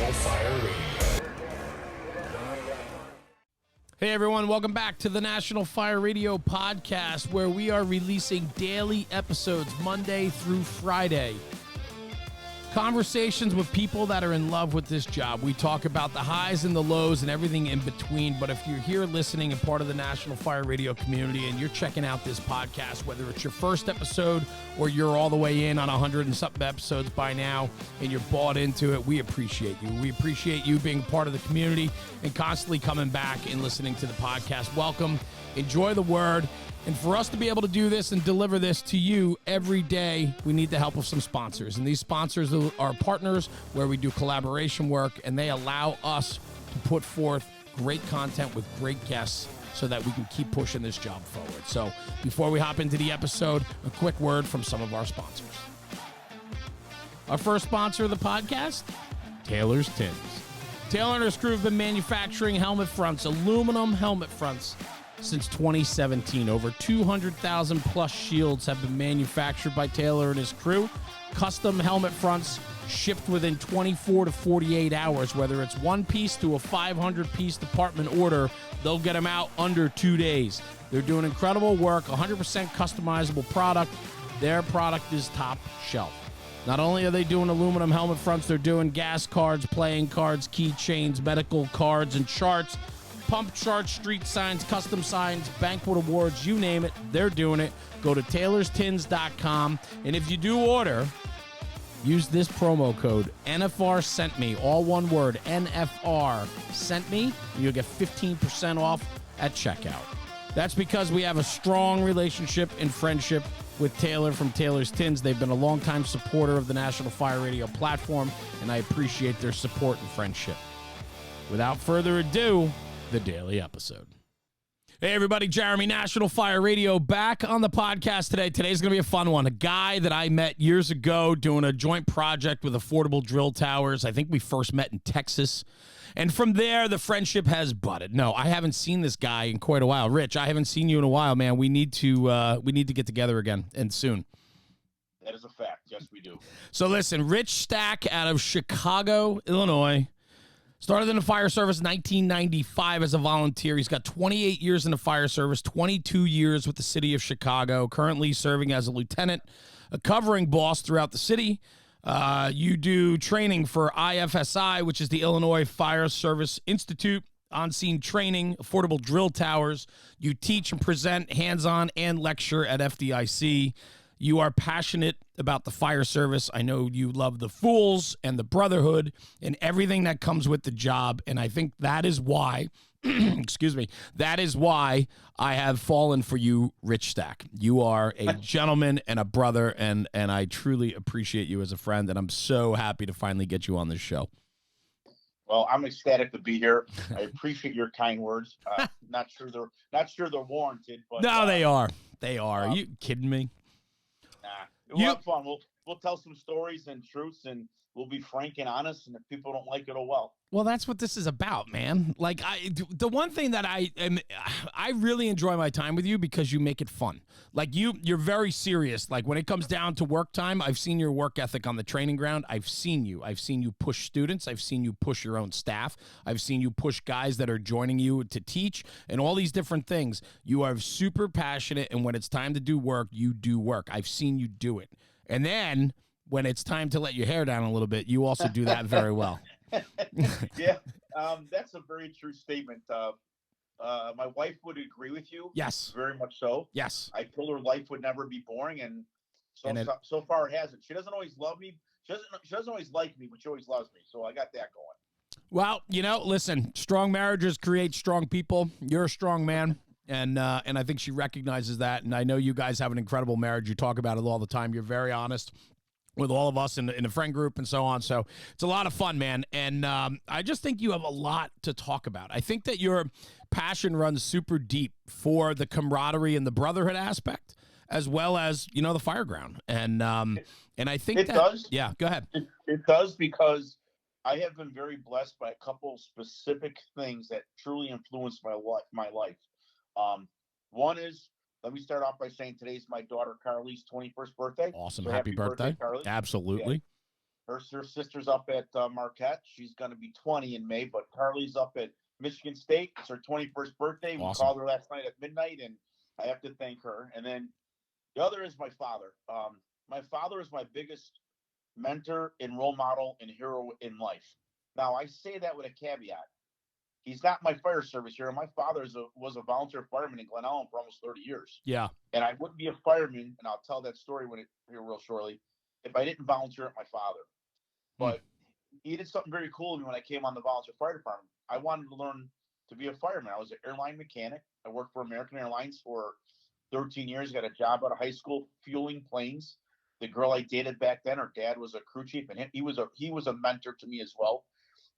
National Fire Radio. Hey everyone, welcome back to the National Fire Radio podcast, where we are releasing daily episodes Monday through Friday. Conversations with people that are in love with this job. We talk about the highs and the lows and everything in between. But if you're here listening and part of the National Fire Radio community and you're checking out this podcast, whether it's your first episode or you're all the way in on 100 and something episodes by now and you're bought into it, we appreciate you. We appreciate you being part of the community and constantly coming back and listening to the podcast. Welcome. Enjoy the word. And for us to be able to do this and deliver this to you every day, we need the help of some sponsors. And these sponsors are partners where we do collaboration work, and they allow us to put forth great content with great guests so that we can keep pushing this job forward. So before we hop into the episode, a quick word from some of our sponsors. Our first sponsor of the podcast, Taylor's Tins. Taylor and his crew have been manufacturing helmet fronts, aluminum helmet fronts, since 2017. Over 200,000 plus shields have been manufactured by Taylor and his crew. Custom helmet fronts shipped within 24 to 48 hours. Whether it's one piece to a 500-piece department order, they'll get them out under 2 days. They're doing incredible work, 100% customizable product. Their product is top shelf. Not only are they doing aluminum helmet fronts, they're doing gas cards, playing cards, keychains, medical cards, and charts. Pump charts, street signs, custom signs, banquet awards, you name it, they're doing it. Go to taylorstins.com, and if you do order, use this promo code, NFR sent me, all one word, NFR sent me, and you'll get 15% off at checkout. That's because we have a strong relationship and friendship with Taylor from Taylor's Tins. They've been a longtime supporter of the National Fire Radio platform, and I appreciate their support and friendship. Without further ado, the daily episode. Hey everybody, Jeremy, National Fire Radio, back on the podcast today. Today's going to be a fun one. A guy that I met years ago doing a joint project with Affordable Drill Towers. I think we first met in Texas. And from there, the friendship has budded. No, I haven't seen this guy in quite a while. Rich, I haven't seen you in a while, man. We need to get together again, and soon. That is a fact. Yes, we do. So listen, Rich Stack out of Chicago, Illinois. Started in the fire service in 1995 as a volunteer. He's got 28 years in the fire service, 22 years with the city of Chicago, currently serving as a lieutenant, a covering boss throughout the city. You do training for IFSI, which is the Illinois Fire Service Institute, on-scene training, affordable drill towers. You teach and present hands-on and lecture at FDIC. You are passionate about the fire service. I know you love the fools and the brotherhood and everything that comes with the job. And I think that is why, that is why I have fallen for you, Rich Stack. You are a gentleman and a brother, and I truly appreciate you as a friend. And I'm so happy to finally get you on this show. Well, I'm ecstatic to be here. I appreciate your kind words. Not sure they're warranted, but no, they are. They are. Are you kidding me? Nah, we'll have fun. We'll tell some stories and truths, and we'll be frank and honest. And if people don't like it, oh well. Well, that's what this is about, man. Like the one thing that I really enjoy my time with you because you make it fun. Like you're very serious. Like when it comes down to work time, I've seen your work ethic on the training ground. I've seen you push students. I've seen you push your own staff. I've seen you push guys that are joining you to teach and all these different things. You are super passionate, and when it's time to do work, you do work. I've seen you do it. And then when it's time to let your hair down a little bit, you also do that very well. Yeah, that's a very true statement. My wife would agree with you. Yes. Very much so. Yes. I told her life would never be boring, and so far it hasn't. She doesn't always love me. She doesn't always like me, but she always loves me. So I got that going. Well, listen, strong marriages create strong people. You're a strong man. And I think she recognizes that. And I know you guys have an incredible marriage. You talk about it all the time. You're very honest with all of us in the friend group and so on. So it's a lot of fun, man. And I just think you have a lot to talk about. I think that your passion runs super deep for the camaraderie and the brotherhood aspect, as well as, the fireground. And I think it does. Yeah, go ahead. It does, because I have been very blessed by a couple specific things that truly influenced my life. One is, let me start off by saying today's my daughter Carly's 21st birthday. Awesome. So happy birthday. Carly. Absolutely. Her sister's up at Marquette. She's going to be 20 in May, but Carly's up at Michigan State. It's her 21st birthday. We Awesome. called her last night at midnight, and I have to thank her. And then the other is my father. My father is my biggest mentor and role model and hero in life. Now, I say that with a caveat. He's not my fire service hero. My father was a volunteer fireman in Glen Ellen for almost 30 years. Yeah. And I wouldn't be a fireman, and I'll tell that story here real shortly, if I didn't volunteer at my father. But he did something very cool to me when I came on the volunteer fire department. I wanted to learn to be a fireman. I was an airline mechanic. I worked for American Airlines for 13 years, got a job out of high school fueling planes. The girl I dated back then, her dad was a crew chief, and he was a mentor to me as well,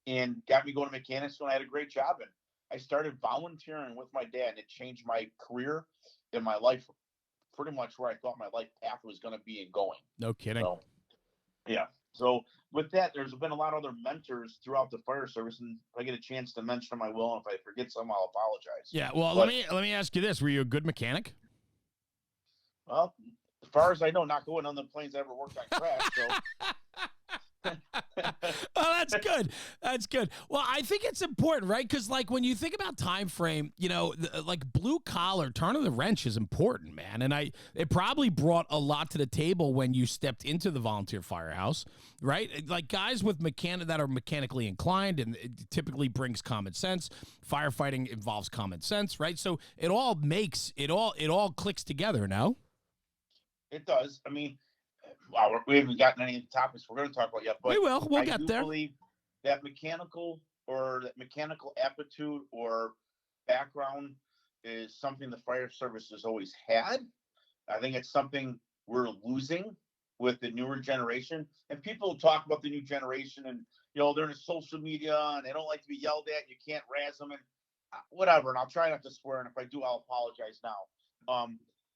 and got me going to mechanics when I had a great job. And I started volunteering with my dad, and it changed my career and my life pretty much where I thought my life path was going to be and going. No kidding. So, yeah. So with that, there's been a lot of other mentors throughout the fire service, and if I get a chance to mention them, I will. And if I forget some, I'll apologize. Yeah. Well, let me ask you this: were you a good mechanic? Well, as far as I know, not going on the planes I ever worked on crash. So. Oh, that's good. That's good. Well, I think it's important, right? Because like when you think about time frame, like blue collar, turn of the wrench is important, man. And it probably brought a lot to the table when you stepped into the volunteer firehouse, right? Like guys with that are mechanically inclined, and it typically brings common sense. Firefighting involves common sense, right? So it all clicks together. No, it does. I mean. Wow, we haven't gotten any of the topics we're going to talk about yet, but we'll get there. I believe that mechanical aptitude or background is something the fire service has always had. I think it's something we're losing with the newer generation. And people talk about the new generation, and they're in social media and they don't like to be yelled at. You can't razz them and whatever. And I'll try not to swear, and if I do, I'll apologize now.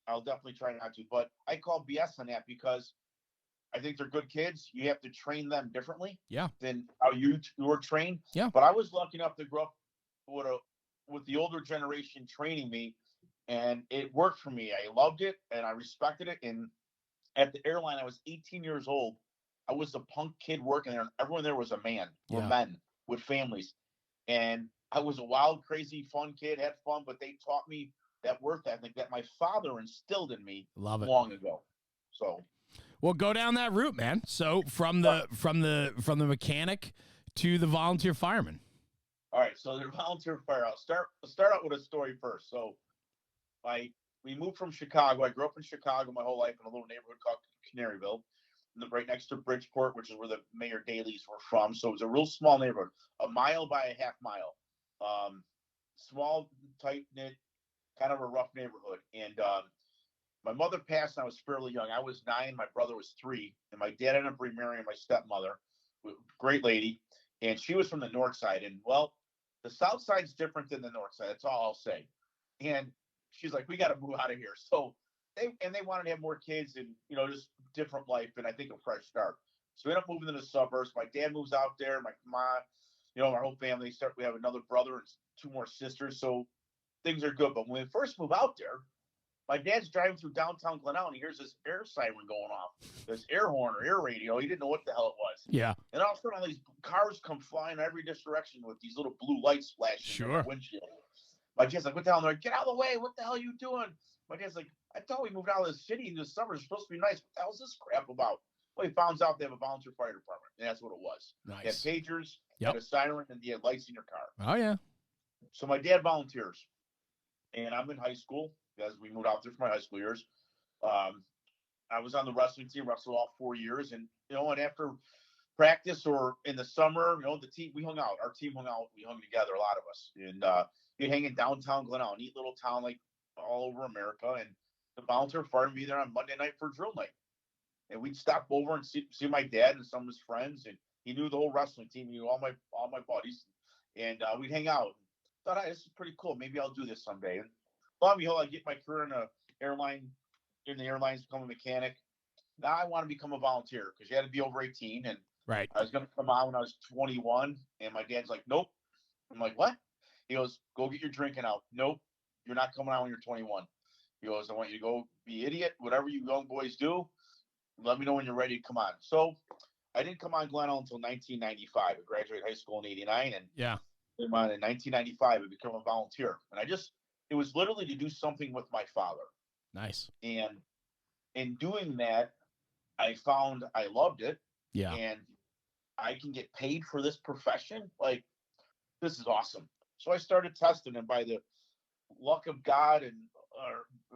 I'll definitely try not to. But I call BS on that because I think they're good kids. You have to train them differently than how you were trained. Yeah. But I was lucky enough to grow up with the older generation training me, and it worked for me. I loved it, and I respected it. And at the airline, I was 18 years old. I was the punk kid working there, and everyone there was a man or men with families. And I was a wild, crazy, fun kid, had fun, but they taught me that work ethic that my father instilled in me long ago. So. Well, go down that route, man. So from the mechanic to the volunteer fireman. All right, so the volunteer fire. I'll start out with a story first. So, we moved from Chicago. I grew up in Chicago my whole life in a little neighborhood called Canaryville, right next to Bridgeport, which is where the Mayor Daley's were from. So it was a real small neighborhood, a mile by a half mile, small, tight knit, kind of a rough neighborhood, and. My mother passed when I was fairly young. I was 9. My brother was 3. And my dad ended up remarrying my stepmother, great lady. And she was from the north side. And, well, the south side's different than the north side. That's all I'll say. And she's like, we got to move out of here. So they wanted to have more kids and, just different life. And I think a fresh start. So we ended up moving to the suburbs. My dad moves out there. My mom, our whole family we have another brother and 2 more sisters. So things are good. But when we first moved out there, my dad's driving through downtown Glen Ellen. He hears this air siren going off, this air horn or air radio. He didn't know what the hell it was. Yeah. And all of a sudden, all these cars come flying in every direction with these little blue lights flashing in the windshield. My dad's like, what the hell? And they're like, get out of the way. What the hell are you doing? My dad's like, I thought we moved out of the city in the summer. It's supposed to be nice. What the hell is this crap about? Well, he finds out they have a volunteer fire department, and that's what it was. Nice. They had pagers, had a siren, and they had lights in your car. Oh, yeah. So my dad volunteers, and I'm in high school. As we moved out there for my high school years, I was on the wrestling team, wrestled all 4 years, and and after practice or in the summer, the team we hung out. Our team hung out. We hung together, a lot of us, and you'd hang in downtown Glen Ellen, neat little town like all over America. And the volunteer fire would be there on Monday night for drill night, and we'd stop over and see my dad and some of his friends, and he knew the whole wrestling team. He knew all my buddies, and we'd hang out. Thought, this is pretty cool. Maybe I'll do this someday. And lo and behold, I get my career in the airlines, become a mechanic. Now I want to become a volunteer because you had to be over 18. And I was going to come out when I was 21. And my dad's like, nope. I'm like, what? He goes, go get your drinking out. Nope. You're not coming out when you're 21. He goes, I want you to go be idiot. Whatever you young boys do, let me know when you're ready to come on. So I didn't come on Glen Ellyn until 1995. I graduated high school in '89, and Yeah. came on in 1995. I became a volunteer, and it was literally to do something with my father. Nice. And in doing that, I found I loved it. Yeah. And I can get paid for this profession. Like, this is awesome. So I started testing, and by the luck of God and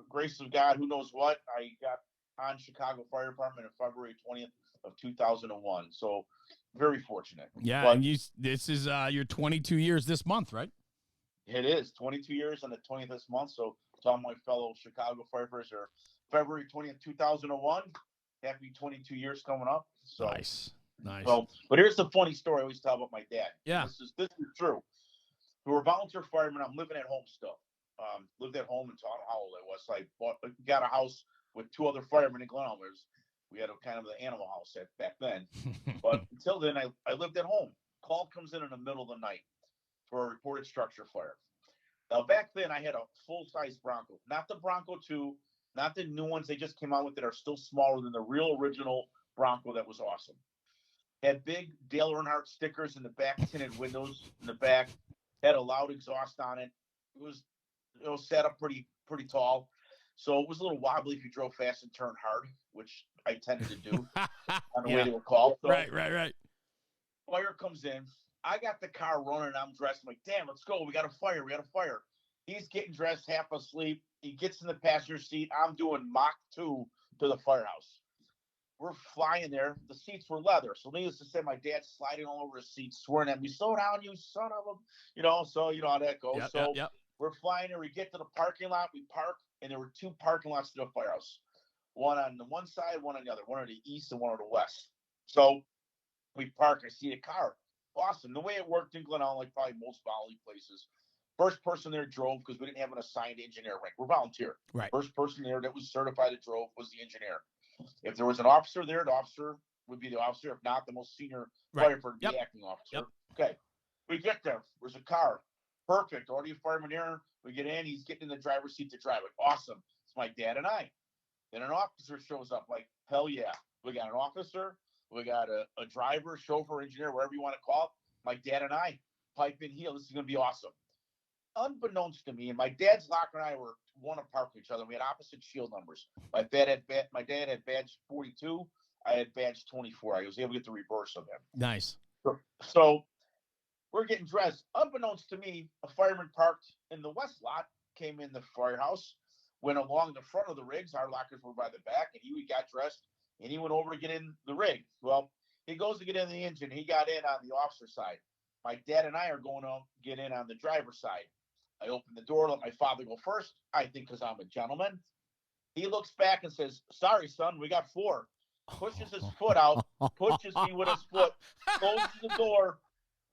grace of God, who knows what, I got on Chicago Fire Department on February 20th of 2001. So very fortunate. Yeah, but and this is your 22 years this month, right? It is 22 years on the 20th this month. So to all my fellow Chicago firefighters, are February 20th, 2001. Happy 22 years coming up. So Nice. So, but here's the funny story I always tell about my dad. Yeah. This is true. We were volunteer firemen. I'm living at home still. Lived at home until I don't know how old I was. So I got a house with 2 other firemen in Glen Ellyn. We had a kind of the animal house back then. But until then, I lived at home. Call comes in the middle of the night for a reported structure fire. Now, back then, I had a full-size Bronco. Not the Bronco 2, not the new ones they just came out with that are still smaller than the real original Bronco that was awesome. Had big Dale Earnhardt stickers in the back, tinted windows in the back. Had a loud exhaust on it. It was set up pretty tall. So it was a little wobbly if you drove fast and turned hard, which I tended to do on the way to a call. So right. Fire comes in. I got the car running. I'm dressed. I'm like, damn, let's go. We got a fire. He's getting dressed, half asleep. He gets in the passenger seat. I'm doing Mach 2 to the firehouse. We're flying there. The seats were leather. So needless to say, my dad's sliding all over his seat, swearing at me, slow down, you son of a, so you know how that goes. Yep. We're flying there. We get to the parking lot. We park, and there were 2 parking lots to the firehouse. One on the one side, one on the other. One on the east and one on the west. So we park. I see a car. Awesome. The way it worked in Glen Ellyn, like probably most volley places, first person there drove because we didn't have an assigned engineer rank. We're volunteer. Right. First person there that was certified that drove was the engineer. If there was an officer there, the officer would be the officer. If not, the most senior firefighter would be the acting officer. Okay. We get there. There's a car. Perfect. Already a fireman here. We get in. He's getting in the driver's seat to drive it. Awesome. It's my dad and I. Then an officer shows up. Like, hell yeah. We got an officer. We got a driver, chauffeur, engineer, whatever you want to call it. My dad and I pipe in heel. This is going to be awesome. Unbeknownst to me, and my dad's locker and I were 1 apart from each other. We had opposite shield numbers. My dad had badge 42. I had badge 24. I was able to get the reverse of him. Nice. So we're getting dressed. Unbeknownst to me, a fireman parked in the west lot, came in the firehouse, went along the front of the rigs. Our lockers were by the back, and he got dressed, and he went over to get in the rig. Well, he goes to get in the engine. He got in on the officer side. My dad and I are going to get in on the driver's side. I open the door, let my father go first, I think because I'm a gentleman. He looks back and says, sorry, son, we got 4. Pushes his foot out, pushes me with his foot, closes the door.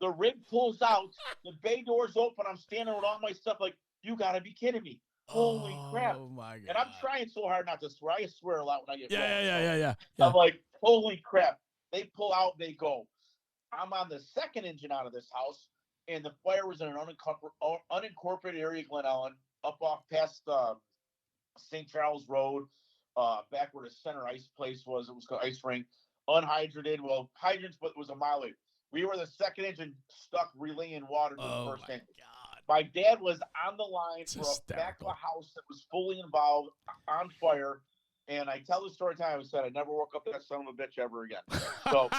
The rig pulls out. The bay door's open. I'm standing with all my stuff like, you got to be kidding me. Holy crap. Oh, my God. And I'm trying so hard not to swear. I swear a lot when I get Yeah. I'm like, holy crap. They pull out, they go. I'm on the second engine out of this house, and the fire was in an unincorporated area of Glen Ellyn, up off past St. Charles Road, back where the center ice place was. It was called Ice Rink. Unhydrated. Well, hydrants, but it was a mile away. We were the second engine stuck relaying water to the first engine. God. My dad was on the line It's for hysterical. a back of a house that was fully involved, on fire. And I tell the story time. I said I never woke up that son of a bitch ever again. So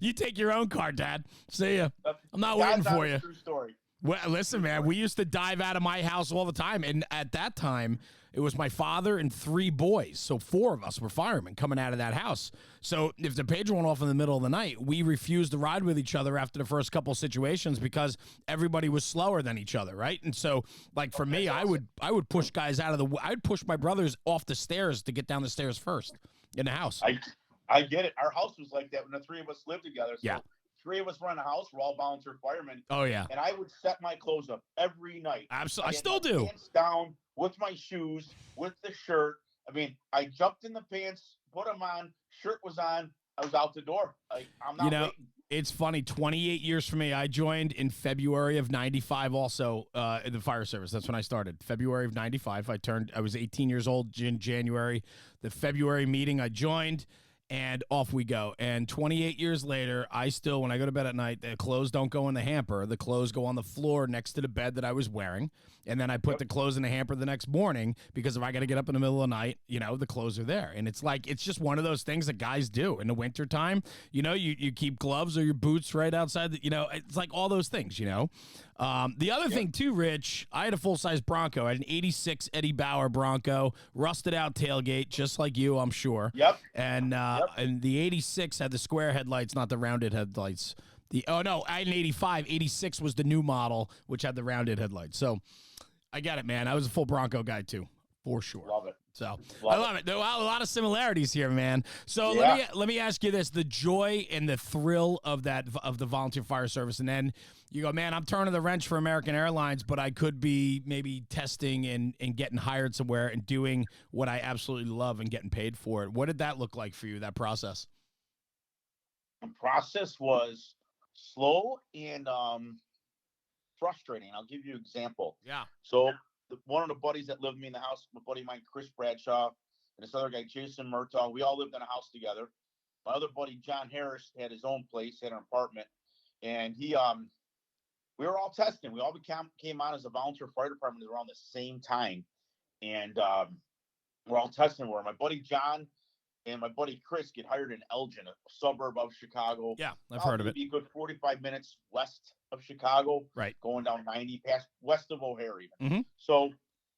you take your own car, Dad. See ya. I'm not God's waiting for you. True story. Well, listen, man, we used to dive out of my house all the time. And at that time, it was my father and 3 boys. So 4 of us were firemen coming out of that house. So if the pager went off in the middle of the night, we refused to ride with each other after the first couple situations because everybody was slower than each other, right? And so, like, for me, I would push guys out of the – I'd push my brothers off the stairs to get down the stairs first in the house. I get it. Our house was like that when the 3 of us lived together. So yeah. 3 of us run a house. We're all volunteer firemen. Oh, yeah. And I would set my clothes up every night. Absolutely. I still do. Pants down with my shoes, with the shirt. I mean, I jumped in the pants, put them on, shirt was on. I was out the door. I'm not waiting. It's funny, 28 years for me. I joined in February of 95 also in the fire service. That's when I started. February of 95. I was 18 years old in January. The February meeting I joined. and off we go. And 28 years later, I still, when I go to bed at night, the clothes don't go in the hamper. The clothes go on the floor next to the bed that I was wearing. And then I put the clothes in the hamper the next morning, because if I got to get up in the middle of the night, you know, the clothes are there. And it's like, it's just one of those things that guys do in the wintertime. You know, you keep gloves or your boots right outside, you know, it's like all those things, you know. The other thing too, Rich, I had a full-size Bronco. I had an 86 Eddie Bauer Bronco, rusted out tailgate, just like you, I'm sure. And the 86 had the square headlights, not the rounded headlights. I had an 85. 86 was the new model, which had the rounded headlights. So I get it, man. I was a full Bronco guy too, for sure. Love it. So I love it. There are a lot of similarities here, man. So let me ask you this: the joy and the thrill of the volunteer fire service, and then you go, man, I'm turning the wrench for American Airlines, but I could be maybe testing and getting hired somewhere and doing what I absolutely love and getting paid for it. What did that look like for you? That process? The process was slow and frustrating. I'll give you an example. Yeah. So one of the buddies that lived with me in the house, my buddy of mine, Chris Bradshaw, and this other guy, Jason Murtaugh, we all lived in a house together. My other buddy, John Harris, had his own place, had an apartment, and we were all testing. We all came on as a volunteer fire department around the same time, and we're all testing. Where my buddy John and my buddy Chris get hired in Elgin, a suburb of Chicago. Yeah, I've heard of it. Be a good 45 minutes west of Chicago, right? Going down 90 past west of O'Hare even. Mm-hmm. So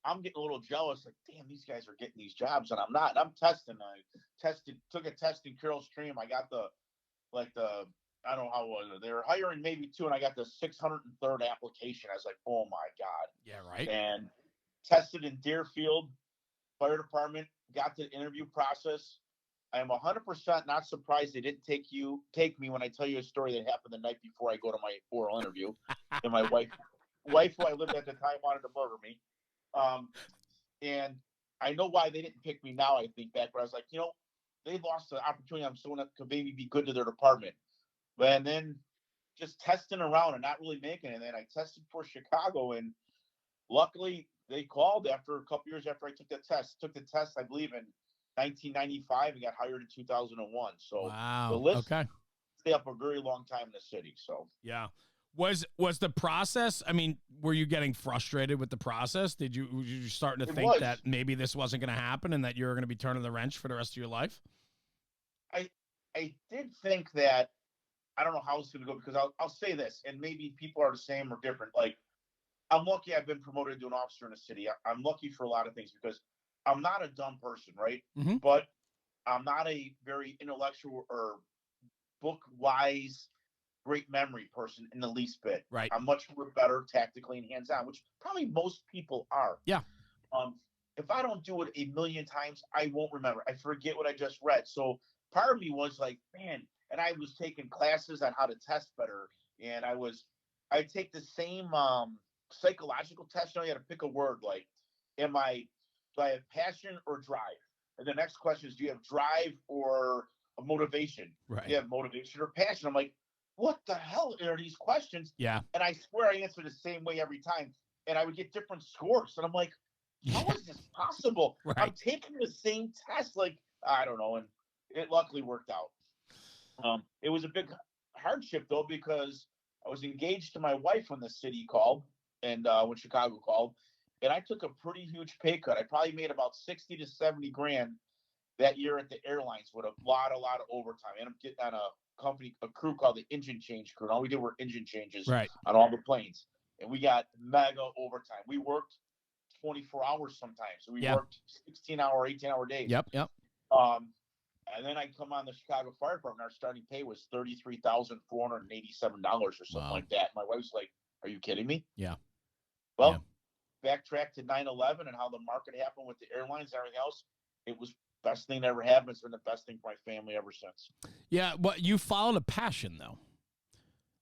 I'm getting a little jealous, like, damn, these guys are getting these jobs and I'm not. And I'm testing. I took a test in Carroll Stream. I got I don't know how it was. They were hiring maybe two, and I got the 603rd application. I was like, oh my God. Yeah, right. And tested in Deerfield Fire Department, got the interview process. I am 100% not surprised they didn't take me when I tell you a story that happened the night before I go to my oral interview. And my wife who I lived at the time wanted to murder me. And I know why they didn't pick me now. I think back when I was like, you know, they lost the opportunity on someone that could maybe be good to their department. And then just testing around and not really making it. And then I tested for Chicago, and luckily they called after a couple years after I took the test. Took the test, I believe, in 1995 and got hired in 2001. So the list stay up a very long time in the city. So yeah. Was the process, I mean, were you getting frustrated with the process? Were you starting to think that maybe this wasn't going to happen and that you were going to be turning the wrench for the rest of your life? I did think that. I don't know how it's going to go, because I'll say this, and maybe people are the same or different. Like, I'm lucky I've been promoted to an officer in the city. I'm lucky for a lot of things because I'm not a dumb person, right? Mm-hmm. But I'm not a very intellectual or book-wise, great memory person in the least bit. Right. I'm much better tactically and hands-on, which probably most people are. Yeah. If I don't do it a million times, I won't remember. I forget what I just read. So part of me was like, man. And I was taking classes on how to test better. And I take the same psychological test. You know, you had to pick a word like, do I have passion or drive? And the next question is, do you have drive or a motivation? Right. Do you have motivation or passion? I'm like, what the hell are these questions? Yeah. And I swear I answered the same way every time. And I would get different scores. And I'm like, how is this possible? Right. I'm taking the same test. Like, I don't know. And it luckily worked out. It was a big hardship, though, because I was engaged to my wife when the city called and when Chicago called, and I took a pretty huge pay cut. I probably made about 60 to 70 grand that year at the airlines with a lot of overtime. And I'm getting on a crew called the engine change crew. And all we did were engine changes on all the planes, and we got mega overtime. We worked 24 hours sometimes, so we worked 16-hour, 18-hour days. Yep. And then I come on the Chicago Fire Department. Our starting pay was $33,487 or something like that. My wife's like, "Are you kidding me?" Yeah. Well, backtrack to 9/11 and how the market happened with the airlines and everything else. It was the best thing that ever happened. It's been the best thing for my family ever since. Yeah, but you followed a passion, though,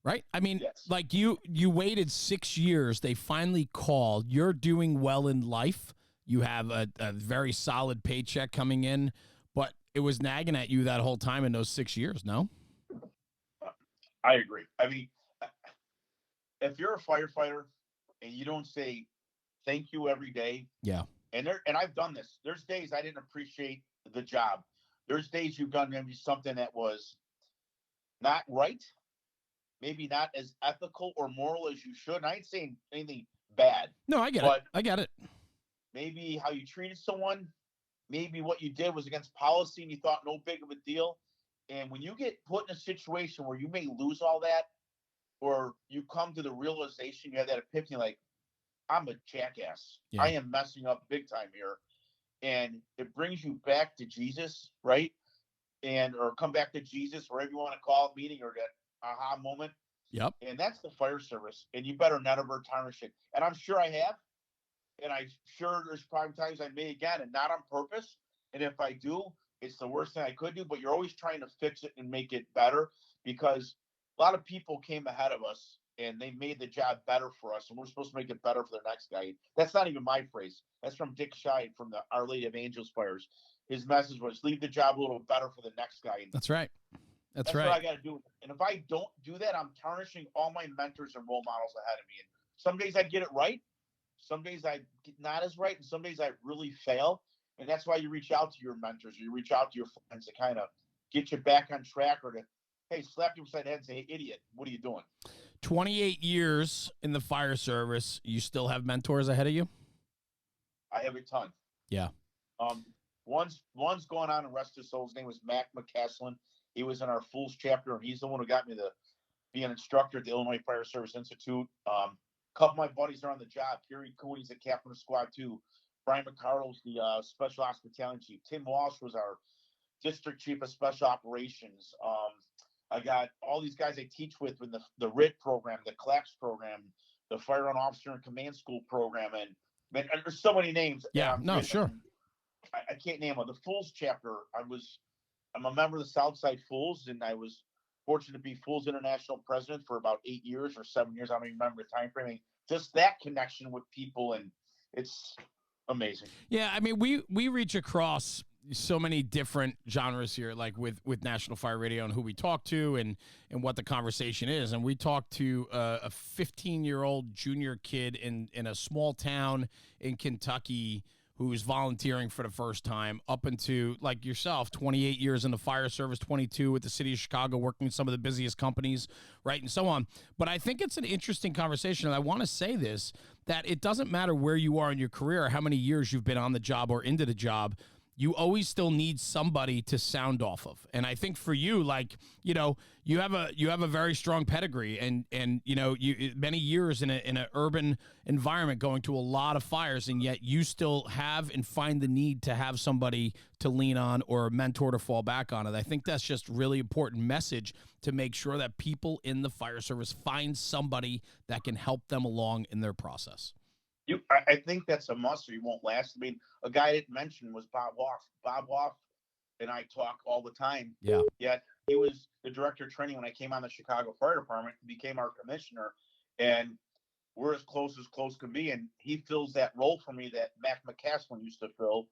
right? I mean, like you waited 6 years. They finally called. You're doing well in life. You have a very solid paycheck coming in, but it was nagging at you that whole time in those 6 years, no? I agree. I mean, if you're a firefighter and you don't say thank you every day, and I've done this. There's days I didn't appreciate the job, There's days you've done maybe something that was not right, maybe not as ethical or moral as you should. And I ain't saying anything bad, No, I get it. but I get it. maybe how you treated someone, maybe what you did was against policy and you thought no big of a deal. And when you get put in a situation where you may lose all that, or you come to the realization, you have that epiphany, like, I'm a jackass. Yeah. I am messing up big time here. And it brings you back to Jesus, right? And or come back to Jesus, whatever you want to call it, meeting or that aha moment. Yep. And that's the fire service. And you better never tarnish it. And I'm sure I have. And I'm sure there's probably times I may again, and not on purpose. And if I do, it's the worst thing I could do. But you're always trying to fix it and make it better, because a lot of people came ahead of us and they made the job better for us, and we're supposed to make it better for the next guy. That's not even my phrase. That's from Dick Scheid from the Our Lady of Angels Fires. His message was, leave the job a little better for the next guy. And That's right. That's what right. I got to do. And if I don't do that, I'm tarnishing all my mentors and role models ahead of me. And some days I get it right. Some days I get not as right. And some days I really fail. And that's why you reach out to your mentors, or you reach out to your friends to kind of get you back on track, or to, hey, slap you upside the head and say, hey, idiot, what are you doing? 28 years in the fire service. You still have mentors ahead of you? I have a ton. Yeah. One's going on and rest his soul. His name was Mac McCaslin. He was in our Fools chapter, and he's the one who got me to be an instructor at the Illinois Fire Service Institute. A couple of my buddies are on the job. Kerry Cooney's the captain of Squad 2. Brian McCardle's the Special Ops Battalion Chief. Tim Walsh was our District Chief of Special Operations. I got all these guys I teach with in the RIT program, the CLAPS program, the Firearm Officer and Command School program, and man, there's so many names. Yeah, no, sure. I can't name them. The Fools chapter, I'm a member of the Southside Fools, and I was fortunate to be Fools International President for about 8 years or 7 years. I don't even remember the time frame. Just that connection with people, and it's amazing. Yeah, I mean, we reach across so many different genres here, like with National Fire Radio and who we talk to and what the conversation is. And we talked to a 15-year-old junior kid in a small town in Kentucky who's volunteering for the first time, up into, like yourself, 28 years in the fire service, 22 with the city of Chicago, working with some of the busiest companies, right, and so on. But I think it's an interesting conversation, and I want to say this, that it doesn't matter where you are in your career or how many years you've been on the job or into the job, you always still need somebody to sound off of. And I think for you, like, you know, you have a very strong pedigree, and you know, you many years in an urban environment going to a lot of fires, and yet you still have and find the need to have somebody to lean on or a mentor to fall back on. And I think that's just really important message to make sure that people in the fire service find somebody that can help them along in their process. I think that's a must, or you won't last. I mean, a guy I didn't mention was Bob Hoff. Bob Hoff and I talk all the time. Yeah. Yet he was the director of training when I came on the Chicago Fire Department, became our commissioner, and we're as close can be. And he fills that role for me that Mac McCaslin used to fill,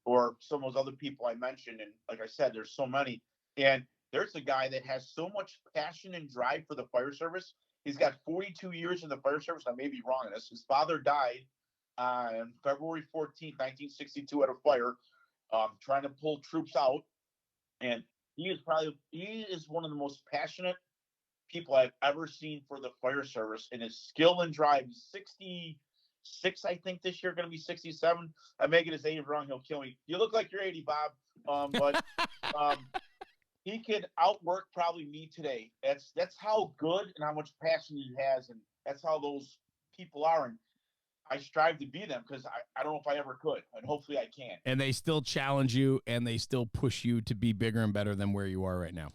or some of those other people I mentioned. And like I said, there's so many. And there's a guy that has so much passion and drive for the fire service. He's got 42 years in the fire service. I may be wrong on this. His father died on February 14th, 1962 at a fire, trying to pull troops out. And he is one of the most passionate people I've ever seen for the fire service, and his skill and drive. He's 66, I think, this year, going to be 67. I may get his age wrong. He'll kill me. You look like you're 80, Bob. But he could outwork probably me today. That's how good and how much passion he has, and that's how those people are. And I strive to be them, because I don't know if I ever could, and hopefully I can. And they still challenge you, and they still push you to be bigger and better than where you are right now.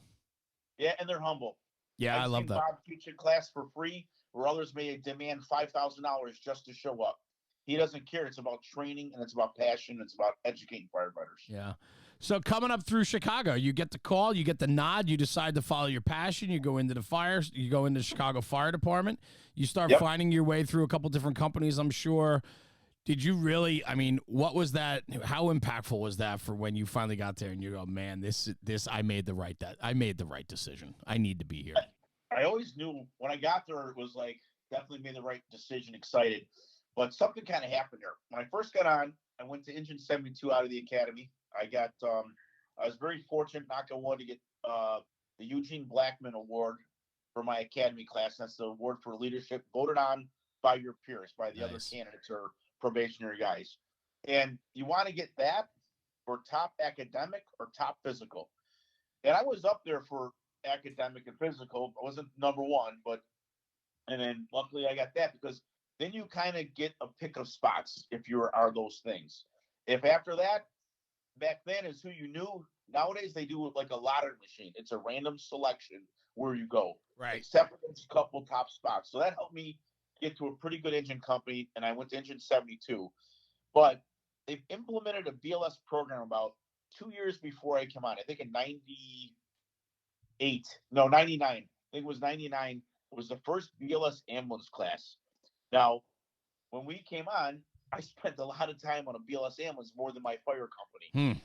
Yeah, and they're humble. Yeah, I love that. Bob teach a class for free, where others may demand $5,000 just to show up. He doesn't care. It's about training, and it's about passion. It's about educating firefighters. Yeah. So coming up through Chicago, you get the call, you get the nod, you decide to follow your passion, you go into the fires, you go into the Chicago Fire Department, you start finding your way through a couple different companies, I'm sure. Did you really, I mean, what was that, how impactful was that for when you finally got there and you go, man, this I made the right decision. I need to be here. I always knew when I got there, it was like, definitely made the right decision, excited. But something kind of happened there. When I first got on, I went to Engine 72 out of the academy. I got I was very fortunate, knock on wood, to get the Eugene Blackman Award for my academy class. That's the award for leadership voted on by your peers, by the other candidates or probationary guys. And you want to get that for top academic or top physical. And I was up there for academic and physical. I wasn't number one, and then luckily I got that, because then you kind of get a pick of spots if you are those things. If after that, back then is who you knew. Nowadays they do it like a lottery machine. It's a random selection where you go, right? Except for those couple top spots. So that helped me get to a pretty good engine company, and I went to Engine 72. But they've implemented a BLS program about 2 years before I came on. I think in 99. I think it was 99. It was the first BLS ambulance class. Now, when we came on, I spent a lot of time on a BLS ambulance, more than my fire company.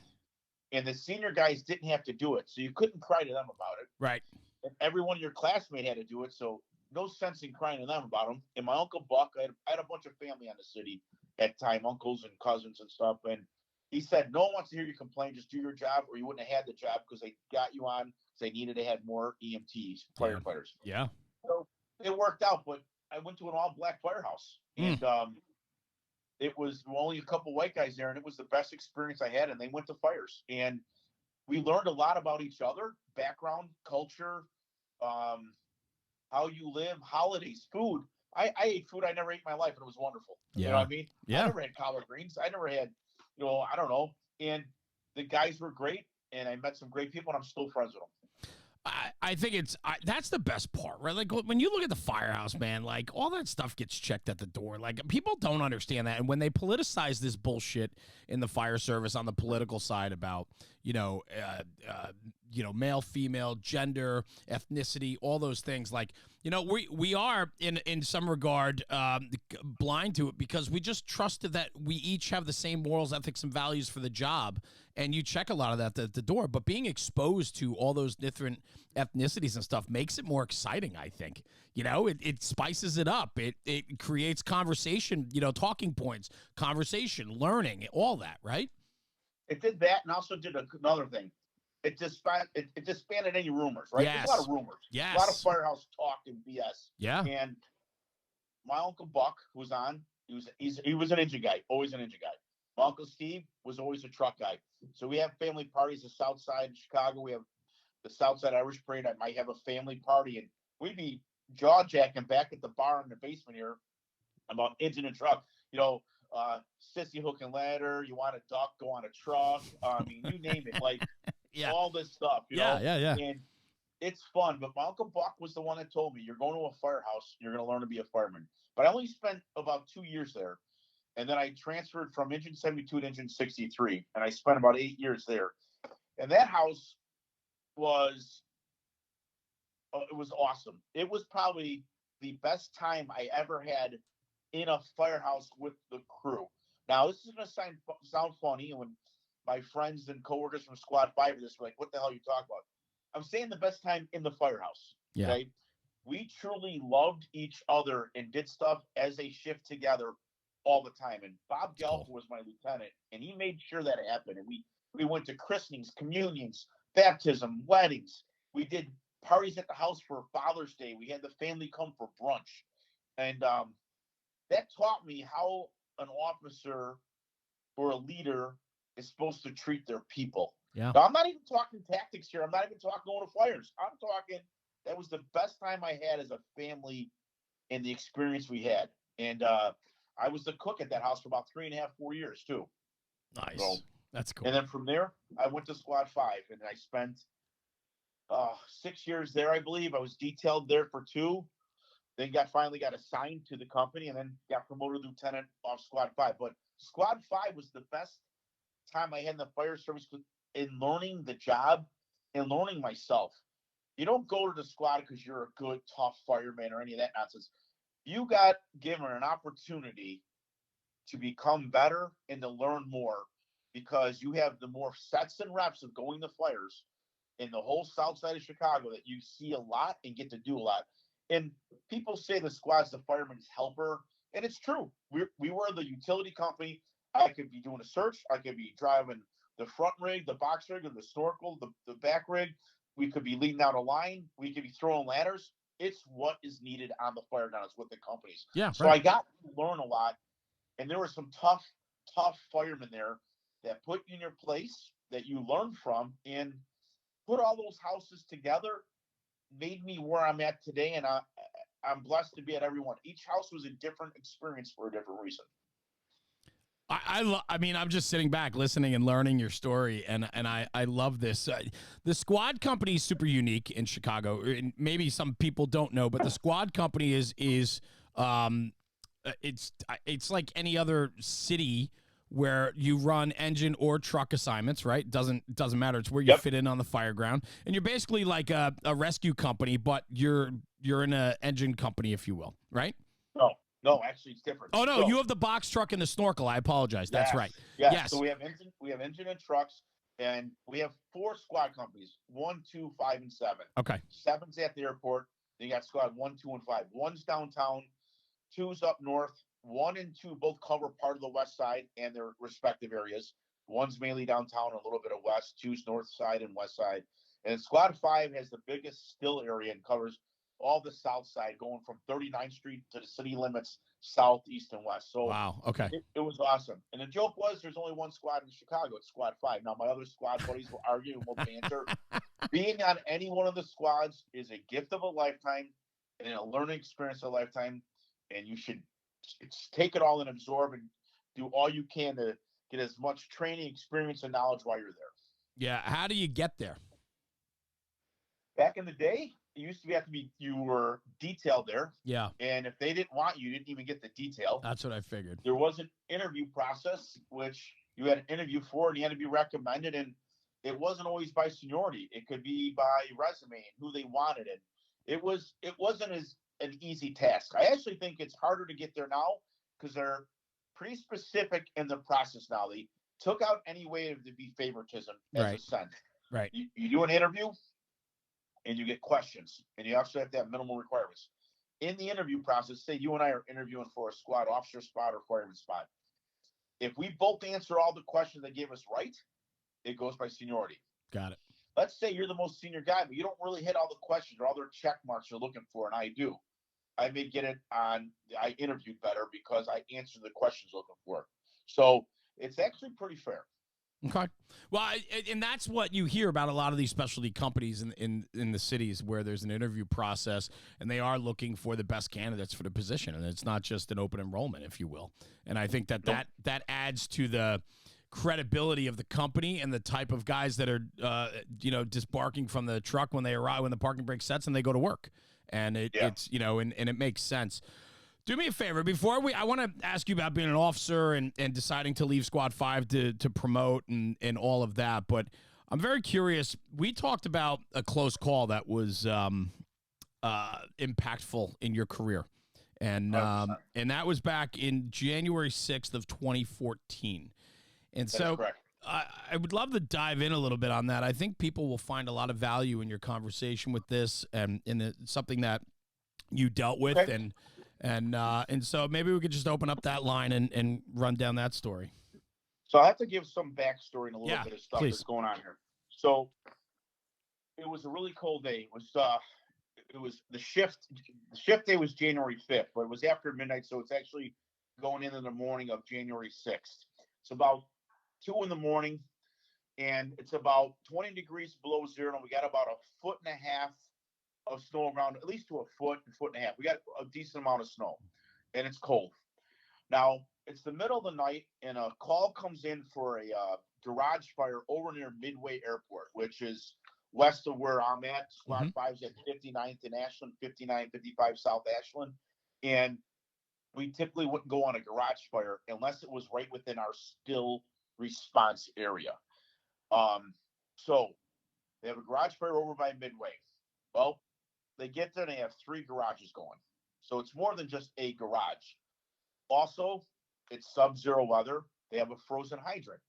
And the senior guys didn't have to do it, so you couldn't cry to them about it. Right. And every one of your classmates had to do it, so no sense in crying to them about them. And my Uncle Buck, I had a bunch of family on the city at the time, uncles and cousins and stuff, and he said, no one wants to hear you complain, just do your job, or you wouldn't have had the job, because they got you on because they needed to have more EMTs, firefighters. Yeah. So it worked out, but I went to an all-black firehouse, and it was only a couple white guys there, and it was the best experience I had, and they went to fires. And we learned a lot about each other, background, culture, how you live, holidays, food. I ate food I never ate in my life, and it was wonderful. Yeah. You know what I mean? Yeah. I never had collard greens. I never had, I don't know. And the guys were great, and I met some great people, and I'm still friends with them. I think that's the best part, right? Like when you look at the firehouse, man, like all that stuff gets checked at the door. Like people don't understand that. And when they politicize this bullshit in the fire service on the political side about, male, female, gender, ethnicity, all those things, like, we are in some regard blind to it, because we just trusted that we each have the same morals, ethics, and values for the job. And you check a lot of that at the door, but being exposed to all those different ethnicities and stuff makes it more exciting, I think. It spices it up. It creates conversation, talking points, conversation, learning, all that, right? It did that, and also did another thing. It disbanded any rumors, right? Yes. There's a lot of rumors. Yes. A lot of firehouse talk and BS. Yeah. And my Uncle Buck, who was on, he was an engine guy, always an engine guy. My Uncle Steve was always a truck guy. So we have family parties, the South Side in Chicago. We have the South Side Irish Parade. I might have a family party, and we'd be jaw-jacking back at the bar in the basement here about engine and truck. Sissy hook and ladder. You want a duck, go on a truck. I mean, you name it. Like, all this stuff. Yeah. And it's fun. But my Uncle Buck was the one that told me, you're going to a firehouse, you're going to learn to be a fireman. But I only spent about 2 years there. And then I transferred from Engine 72 to Engine 63. And I spent about 8 years there. And that house was awesome. It was probably the best time I ever had in a firehouse with the crew. Now, this is going to sound funny, and when my friends and coworkers from Squad 5 are just like, what the hell are you talking about? I'm saying the best time in the firehouse. Yeah. Okay? We truly loved each other and did stuff as a shift together all the time. And Bob Galper was my lieutenant, and he made sure that happened. And we went to christenings, communions, baptism, weddings. We did parties at the house for Father's Day. We had the family come for brunch. And that taught me how an officer or a leader is supposed to treat their people. Yeah. Now, I'm not even talking tactics here. I'm not even talking going to fires. I'm talking that was the best time I had as a family and the experience we had. And I was the cook at that house for about 3.5, 4 years too. Nice. So, that's cool. And then from there, I went to Squad 5, and I spent 6 years there, I believe. I was detailed there for 2. Then finally got assigned to the company, and then got promoted to lieutenant off Squad 5. But Squad 5 was the best time I had in the fire service in learning the job and learning myself. You don't go to the squad because you're a good, tough fireman or any of that nonsense. You got given an opportunity to become better and to learn more, because you have the more sets and reps of going to fires in the whole south side of Chicago that you see a lot and get to do a lot. And people say the squad's the fireman's helper, and it's true. We were the utility company. I could be doing a search. I could be driving the front rig, the box rig, or the snorkel, the back rig. We could be leading out a line. We could be throwing ladders. It's what is needed on the fire ground. It's what the companies. Yeah. So Right. I got to learn a lot, and there were some tough firemen there that put you in your place that you learned from, and put all those houses together, made me where I'm at today, and I'm blessed to be at every one. Each house was a different experience for a different reason. I mean, I'm just sitting back, listening and learning your story, and I love this. The squad company is super unique in Chicago. And maybe some people don't know, but the squad company is it's like any other city where you run engine or truck assignments, right? Doesn't matter. It's where you fit in on the fire ground, and you're basically like a rescue company, but you're in a engine company, if you will, right? No, actually, it's different. Oh no, you have the box truck and the snorkel. I apologize. That's right. Yes. So we have engine and trucks, and we have 4 squad companies: 1, 2, 5, and 7. Okay. 7's at the airport. Then you got squad 1, 2, and 5. 1's downtown, 2's up north. 1 and 2 both cover part of the west side and their respective areas. 1's mainly downtown, a little bit of west. 2's north side and west side. And squad 5 has the biggest still area and covers all the south side, going from 39th Street to the city limits, south, east, and west. So wow, okay, it was awesome. And the joke was, there's only one squad in Chicago. It's Squad 5. Now, my other squad buddies will argue and will banter. Being on any one of the squads is a gift of a lifetime and a learning experience of a lifetime. And you should take it all and absorb and do all you can to get as much training, experience, and knowledge while you're there. Yeah. How do you get there? Back in the day, it used to be you were detailed there. Yeah. And if they didn't want you, you didn't even get the detail. That's what I figured. There was an interview process, which you had an interview for, and you had to be recommended. And it wasn't always by seniority. It could be by resume and who they wanted. And it wasn't as an easy task. I actually think it's harder to get there now because they're pretty specific in the process now. They took out any way to be favoritism as a sense. Right. You do an interview, and you get questions, and you also have to have minimal requirements. In the interview process, say you and I are interviewing for a squad officer spot or fireman spot. If we both answer all the questions they gave us right, it goes by seniority. Got it. Let's say you're the most senior guy, but you don't really hit all the questions or all their check marks you're looking for, and I do. I may get it on, I interviewed better because I answered the questions looking for. So it's actually pretty fair. Okay. Well, and that's what you hear about a lot of these specialty companies in the cities where there's an interview process and they are looking for the best candidates for the position. And it's not just an open enrollment, if you will. And I think that adds to the credibility of the company and the type of guys that are, disbarking from the truck when they arrive, when the parking brake sets and they go to work. And it's, and it makes sense. Do me a favor before I want to ask you about being an officer and deciding to leave Squad 5 to promote and all of that. But I'm very curious. We talked about a close call that was impactful in your career. And that was back in January 6th of 2014. And so I would love to dive in a little bit on that. I think people will find a lot of value in your conversation with this and in something that you dealt with. Okay. And so maybe we could just open up that line and run down that story. So I have to give some backstory and a little bit of stuff please. that's going on here. So it was a really cold day. It was the shift day was January 5th, but it was after midnight. So it's actually going into the morning of January 6th. It's about 2 a.m. and it's about 20 degrees below zero. And we got about 1.5 feet of snow around, at least to 1.5 feet. We got a decent amount of snow, and it's cold. Now, it's the middle of the night, and a call comes in for a garage fire over near Midway Airport, which is west of where I'm at. Squad 5's at 59th and Ashland, 59, 55 South Ashland. And we typically wouldn't go on a garage fire unless it was right within our still response area. So they have a garage fire over by Midway. Well, they get there and they have 3 garages going. So it's more than just a garage. Also, it's sub-zero weather. They have a frozen hydrant.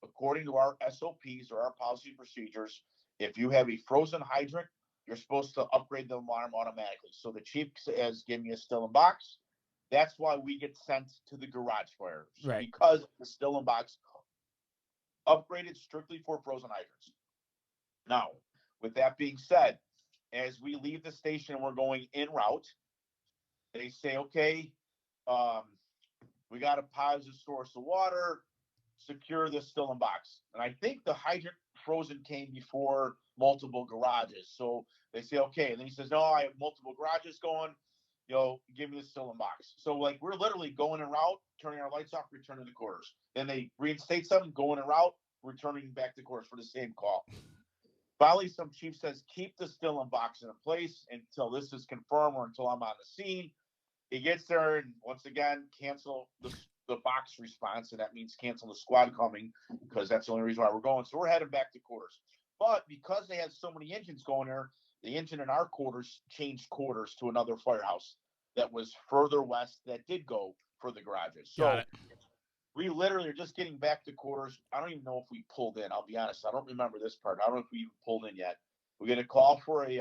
According to our SOPs or our policy procedures, if you have a frozen hydrant, you're supposed to upgrade the alarm automatically. So the chief has given me a still in box. That's why we get sent to the garage fire. Right. Because the still in box upgraded strictly for frozen hydrants. Now, with that being said, as we leave the station and we're going en route, they say, okay, um, we got a positive source of water, secure this still in box. And I think the hydrant frozen came before multiple garages. So they say, okay. And then he says, no, I have multiple garages going, give me the still in box. So like we're literally going en route, turning our lights off, returning to quarters. Then they reinstate something, going en route, returning back to quarters for the same call. Finally, some chief says, keep the still in box in place until this is confirmed or until I'm on the scene. He gets there and once again cancel the box response, and that means cancel the squad coming because that's the only reason why we're going. So we're heading back to quarters. But because they had so many engines going there, the engine in our quarters changed quarters to another firehouse that was further west that did go for the garages. So we literally are just getting back to quarters. I don't even know if we pulled in. I'll be honest. I don't remember this part. I don't know if we even pulled in yet. We get a call for a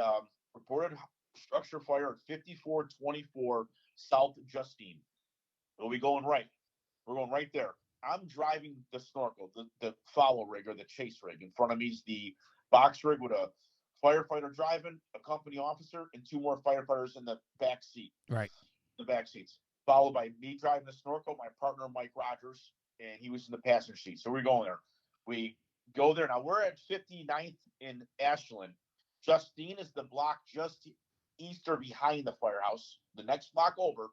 reported structure fire at 5424 South Justine. We'll be going right. We're going right there. I'm driving the snorkel, the follow rig or the chase rig. In front of me is the box rig with a firefighter driving, a company officer, and two more firefighters in the back seat. Right. The back seats. Followed by me driving the snorkel, my partner Mike Rogers, and he was in the passenger seat. So we're going there. We go there. Now we're at 59th in Ashland. Justine is the block just east or behind the firehouse. The next block over.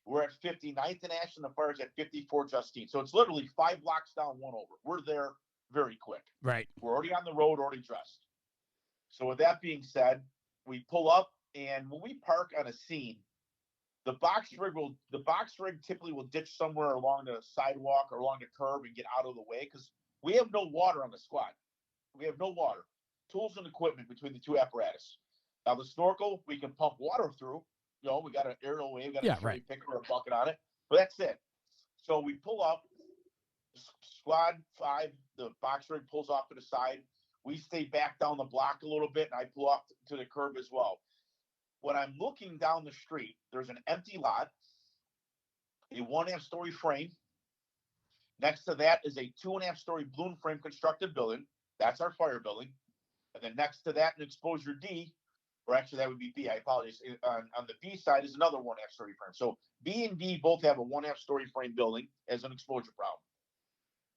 We're at 59th in Ashland. The fire's at 54 Justine. So it's literally 5 blocks down, one over. We're there very quick. Right. We're already on the road, already dressed. So with that being said, we pull up, and when we park on a scene, the box rig typically will ditch somewhere along the sidewalk or along the curb and get out of the way because we have no water on the squad. We have no water. Tools and equipment between the two apparatus. Now the snorkel we can pump water through. We got an aerial wave, got a cherry picker or a bucket on it, but that's it. So we pull up. Squad 5, the box rig pulls off to the side. We stay back down the block a little bit, and I pull off to the curb as well. When I'm looking down the street, there's an empty lot, a 1.5 story frame. Next to that is a 2.5 story balloon frame constructed building. That's our fire building. And then next to that, an exposure D, or actually that would be B. I apologize. On the B side is another 1.5 story frame. So B and D both have a 1.5 story frame building as an exposure problem.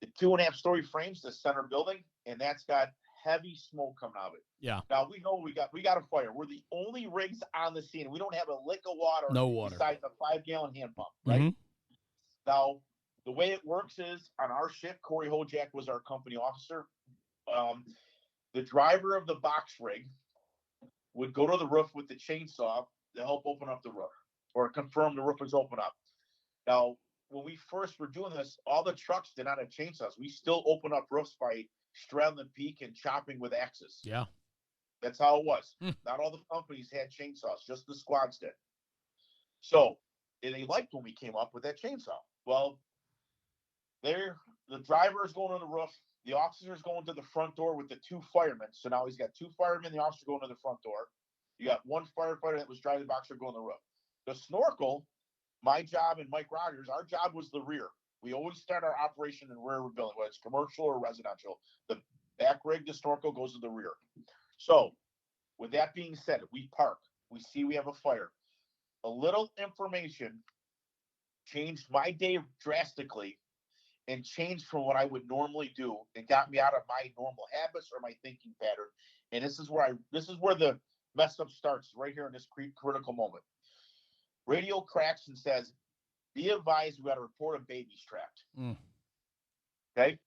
The 2.5 story frame's the center building, and that's got heavy smoke coming out of it. Yeah. Now we know we got a fire. We're the only rigs on the scene. We don't have a lick of water. No water. Besides a 5-gallon hand pump, right? Mm-hmm. Now, the way it works is on our shift, Corey Hojak was our company officer. The driver of the box rig would go to the roof with the chainsaw to help open up the roof or confirm the roof was open up. Now, when we first were doing this, all the trucks did not have chainsaws. We still open up roofs by straddling the peak and chopping with axes. Yeah. That's how it was. Not all the companies had chainsaws, just the squads did. So they liked when we came up with that chainsaw. Well, the driver is going on the roof. The officer is going to the front door with the 2 firemen. So now he's got 2 firemen, the officer going to the front door. You got 1 firefighter that was driving the boxer going to the roof. The snorkel, my job and Mike Rogers, our job was the rear. We always start our operation in the rear of a building, whether it's commercial or residential. The back rig, the snorkel goes to the rear. So with that being said, we park. We see we have a fire. A little information changed my day drastically and changed from what I would normally do. It got me out of my normal habits or my thinking pattern. And this is where the mess up starts, right here in this critical moment. Radio cracks and says, be advised, we got to report a baby trapped. Okay.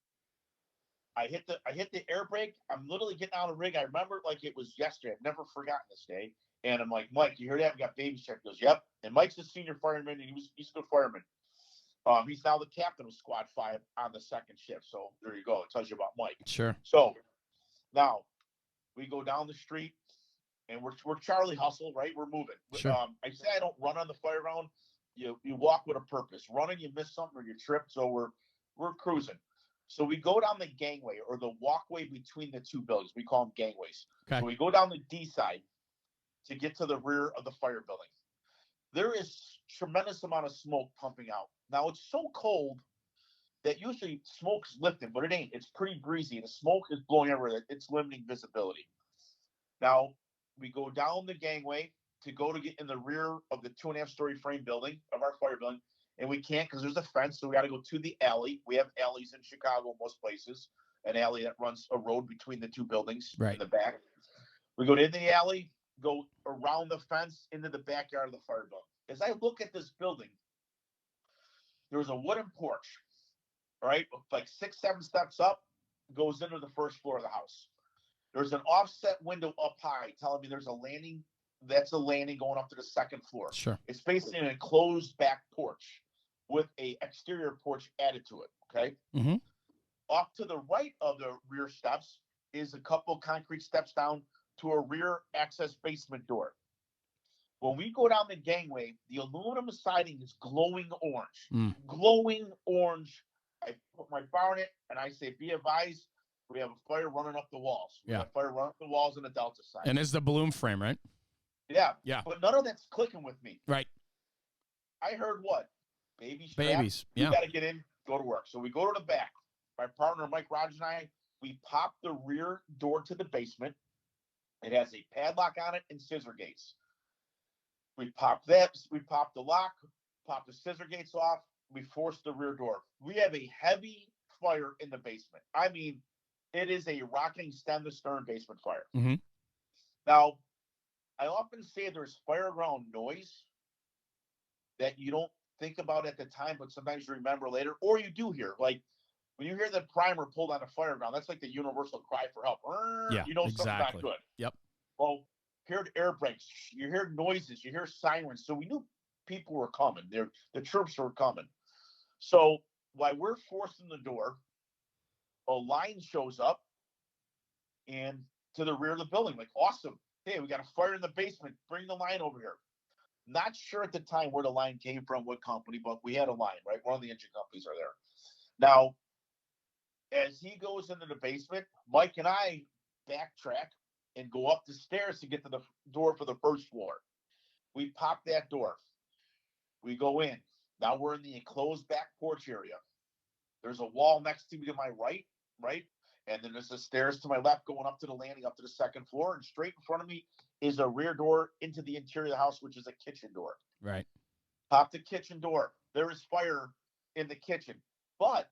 I hit the air brake. I'm literally getting out of the rig. I remember like it was yesterday. I've never forgotten this day. And I'm like, Mike, you hear that? We got baby trapped. He goes, yep. And Mike's a senior fireman, and he's a good fireman. He's now the captain of Squad 5 on the second shift. So there you go. It tells you about Mike. Sure. So now we go down the street, and we're Charlie Hustle, right? We're moving. Sure. I say I don't run on the fire round. You walk with a purpose. Running, you miss something or you trip. So we're cruising. So we go down the gangway or the walkway between the 2 buildings. We call them gangways. Okay. So we go down the D side to get to the rear of the fire building. There is tremendous amount of smoke pumping out. Now it's so cold that usually smoke's lifting, but it ain't. It's pretty breezy. The smoke is blowing everywhere. It's limiting visibility. Now, we go down the gangway to go to get in the rear of the 2.5-story frame building of our fire building, and we can't because there's a fence, so we got to go to the alley. We have alleys in Chicago, most places, an alley that runs a road between the two buildings in the back. We go in the alley, go around the fence into the backyard of the fire building. As I look at this building, there was a wooden porch, right? Like 6-7 steps up, goes into the first floor of the house. There's an offset window up high telling me there's a landing. That's a landing going up to the second floor. Sure. It's basically an enclosed back porch with a exterior porch added to it. Okay. Mm-hmm. Off to the right of the rear steps is a couple concrete steps down to a rear access basement door. When we go down the gangway, the aluminum siding is glowing orange. Glowing orange. I put my bar in it and I say, be advised, we have a fire running up the walls. We have a fire running up the walls on the Delta side. And it's the balloon frame, right? Yeah. Yeah. But none of that's clicking with me. Right. I heard what? Baby strap. Babies. Yeah. You got to get in, go to work. So we go to the back. My partner, Mike Rogers, and I, we pop the rear door to the basement. It has a padlock on it and scissor gates. We pop that. We pop the lock, pop the scissor gates off. We force the rear door. We have a heavy fire in the basement. I mean, it is a rocking stem to stern basement fire. Mm-hmm. Now, I often say there's fire ground noise that you don't think about at the time, but sometimes you remember later, or you do hear. Like when you hear the primer pulled on a fire ground, that's like the universal cry for help. Yeah, you know something's exactly. not good. Yep. Well, you heard air brakes, you hear noises, you hear sirens. So we knew people were coming. The troops were coming. So while we're forcing the door, a line shows up and to the rear of the building, like, awesome. Hey, we got a fire in the basement. Bring the line over here. Not sure at the time where the line came from, what company, but we had a line, right? One of the engine companies are there. Now, as he goes into the basement, Mike and I backtrack and go up the stairs to get to the door for the first floor. We pop that door. We go in. Now we're in the enclosed back porch area. There's a wall next to me to my right? And then there's the stairs to my left going up to the landing, up to the second floor. And straight in front of me is a rear door into the interior of the house, which is a kitchen door. Right. Pop the kitchen door. There is fire in the kitchen. But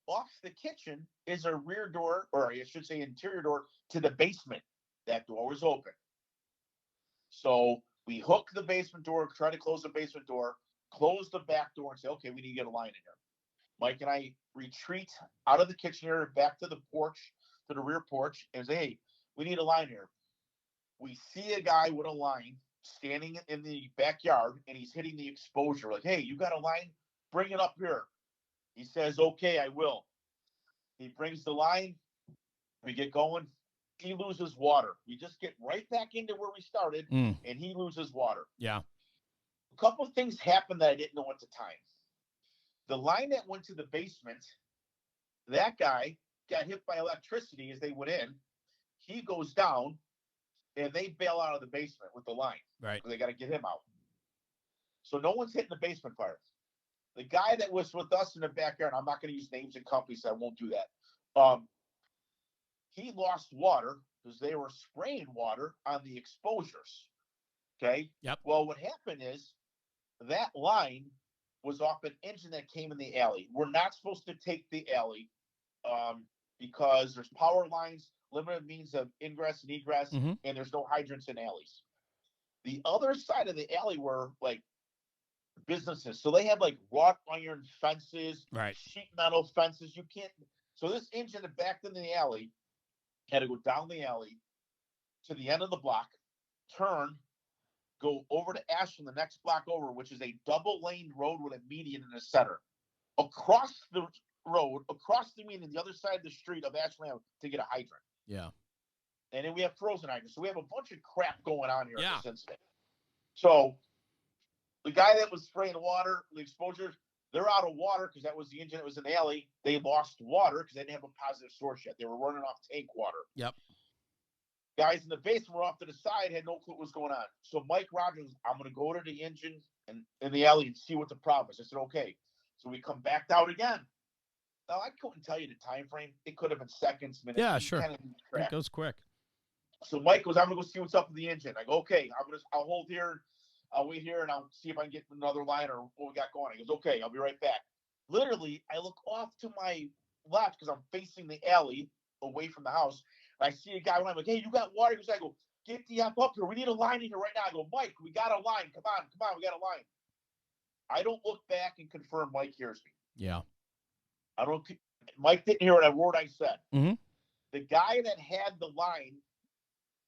off the kitchen is a rear door, or I should say interior door, to the basement. That door was open. So we hook the basement door, try to close the basement door, close the back door, and say, okay, we need to get a line in here. Mike and I retreat out of the kitchen area back to the porch, to the rear porch, and say, hey, we need a line here. We see a guy with a line standing in the backyard, and he's hitting the exposure. Like, hey, you got a line? Bring it up here. He says, okay, I will. He brings the line. We get going. He loses water. We just get right back into where we started, and he loses water. Yeah. A couple of things happened that I didn't know at the time. The line that went to the basement, that guy got hit by electricity as they went in. He goes down, and they bail out of the basement with the line. Right. They got to get him out. So no one's hitting the basement fire. The guy that was with us in the backyard, I'm not going to use names and companies, so I won't do that. He lost water because they were spraying water on the exposures. Okay. Yep. Well, what happened is that line was off an engine that came in the alley. We're not supposed to take the alley because there's power lines, limited means of ingress and egress, and there's no hydrants in alleys. The other side of the alley were like businesses. So they have like wrought iron fences, right, sheet metal fences. You can't. So this engine that backed in the alley had to go down the alley to the end of the block, turn, go over to Ashland, the next block over, which is a double-lane road with a median in the center. Across the road, across the median, the other side of the street of Ashland to get a hydrant. Yeah. And then we have frozen hydrants. So we have a bunch of crap going on here in this incident. So the guy that was spraying water, the exposures, they're out of water because that was the engine that was in the alley. They lost water because they didn't have a positive source yet. They were running off tank water. Yep. Guys in the basement were off to the side, had no clue what was going on. So Mike Rogers, I'm going to go to the engine and in the alley and see what the problem is. I said, okay. So we come back out again. Now, I couldn't tell you the time frame. It could have been seconds, minutes. Yeah, You sure. kind of lose track. It goes quick. So Mike goes, I'm gonna go see what's up with the engine. I go, okay, I'll hold here, I'll wait here, and I'll see if I can get another line or what we got going. He goes, okay, I'll be right back. Literally, I look off to my left because I'm facing the alley away from the house. And I see a guy, and I'm like, hey, you got water? He goes, I go, get the F up here. We need a line in here right now. I go, Mike, we got a line. Come on, we got a line. I don't look back and confirm Mike hears me. Yeah. Mike didn't hear a word I said. Mm-hmm. The guy that had the line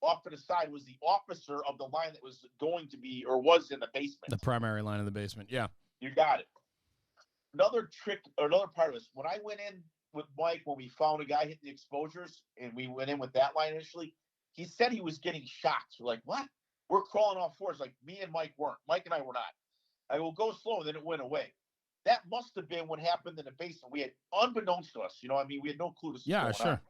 off to the side was the officer of the line that was going to be or was in the basement. The primary line in the basement. Yeah. You got it. Another trick or another part of this, when I went in with Mike, when we found a guy hitting the exposures and we went in with that line initially, he said he was getting shocked. We're like, what? We're crawling off fours. Like, me and Mike weren't. Mike and I were not. I will go slow, and then it went away. That must have been what happened in the basement. We had, unbeknownst to us, you know what I mean? We had no clue this was going sure. on.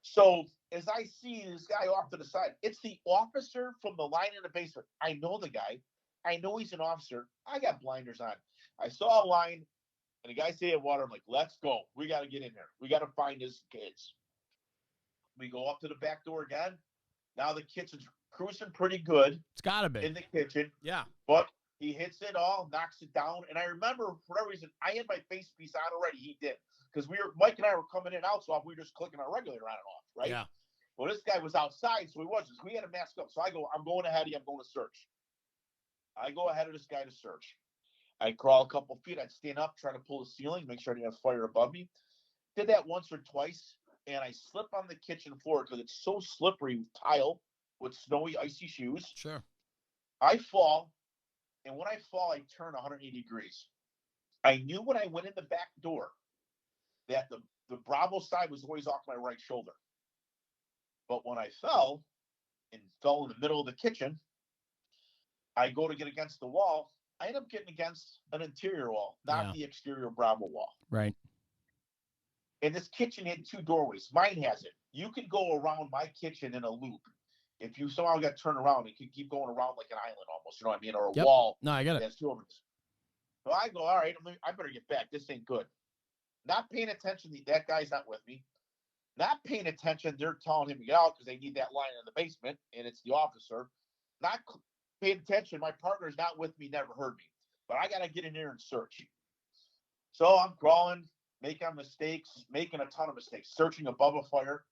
So as I see this guy off to the side, it's the officer from the line in the basement. I know the guy. I know he's an officer. I got blinders on. I saw a line, and the guy said water. I'm like, let's go. We got to get in there. We got to find his kids. We go up to the back door again. Now the kitchen's cruising pretty good. It's got to be. In the kitchen. Yeah. But he hits it all, knocks it down. And I remember, for whatever reason, I had my face piece on already. He did. Because Mike and I were coming in and out, so we were just clicking our regulator on and off, right? Yeah. Well, this guy was outside, so he wasn't. We had a mask up. So I go, I'm going ahead of you. I'm going to search. I go ahead of this guy to search. I crawl a couple feet. I'd stand up, try to pull the ceiling, make sure I didn't have fire above me. Did that once or twice, and I slip on the kitchen floor because it's so slippery with tile with snowy, icy shoes. Sure. I fall, and when I fall, I turn 180 degrees. I knew when I went in the back door that the Bravo side was always off my right shoulder. But when I fell in the middle of the kitchen, I go to get against the wall. I end up getting against an interior wall, not the exterior Bravo wall. Right. And this kitchen had two doorways. Mine has it. You could go around my kitchen in a loop. If you somehow got turned around, it could keep going around like an island almost, you know what I mean? Or a wall. No, I get it. That's two of them. So I go, all right, I better get back. This ain't good. Not paying attention. That guy's not with me. Not paying attention. They're telling him to get out because they need that line in the basement, and it's the officer. Not paying attention. My partner's not with me, never heard me. But I got to get in there and search. So I'm crawling, making mistakes, making a ton of mistakes, searching above a fire.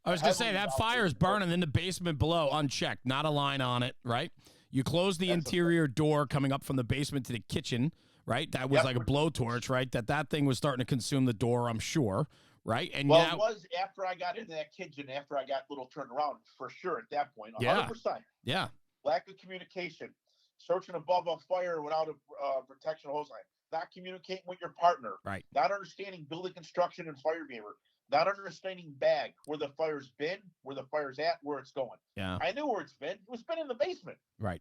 I was going to say, that fire's burning in the basement below, unchecked, not a line on it, right? You close the interior door coming up from the basement to the kitchen, right? That was like a blowtorch, right? That thing was starting to consume the door, I'm sure, right? And well, it was after I got into that kitchen, after I got a little turned around, for sure, at that point, 100%. Yeah. Lack of communication, searching above a fire without a protection hose line, not communicating with your partner, right? Not understanding building construction and fire behavior, not understanding BAG, where the fire's been, where the fire's at, where it's going. Yeah. I knew where it's been. It was been in the basement. Right.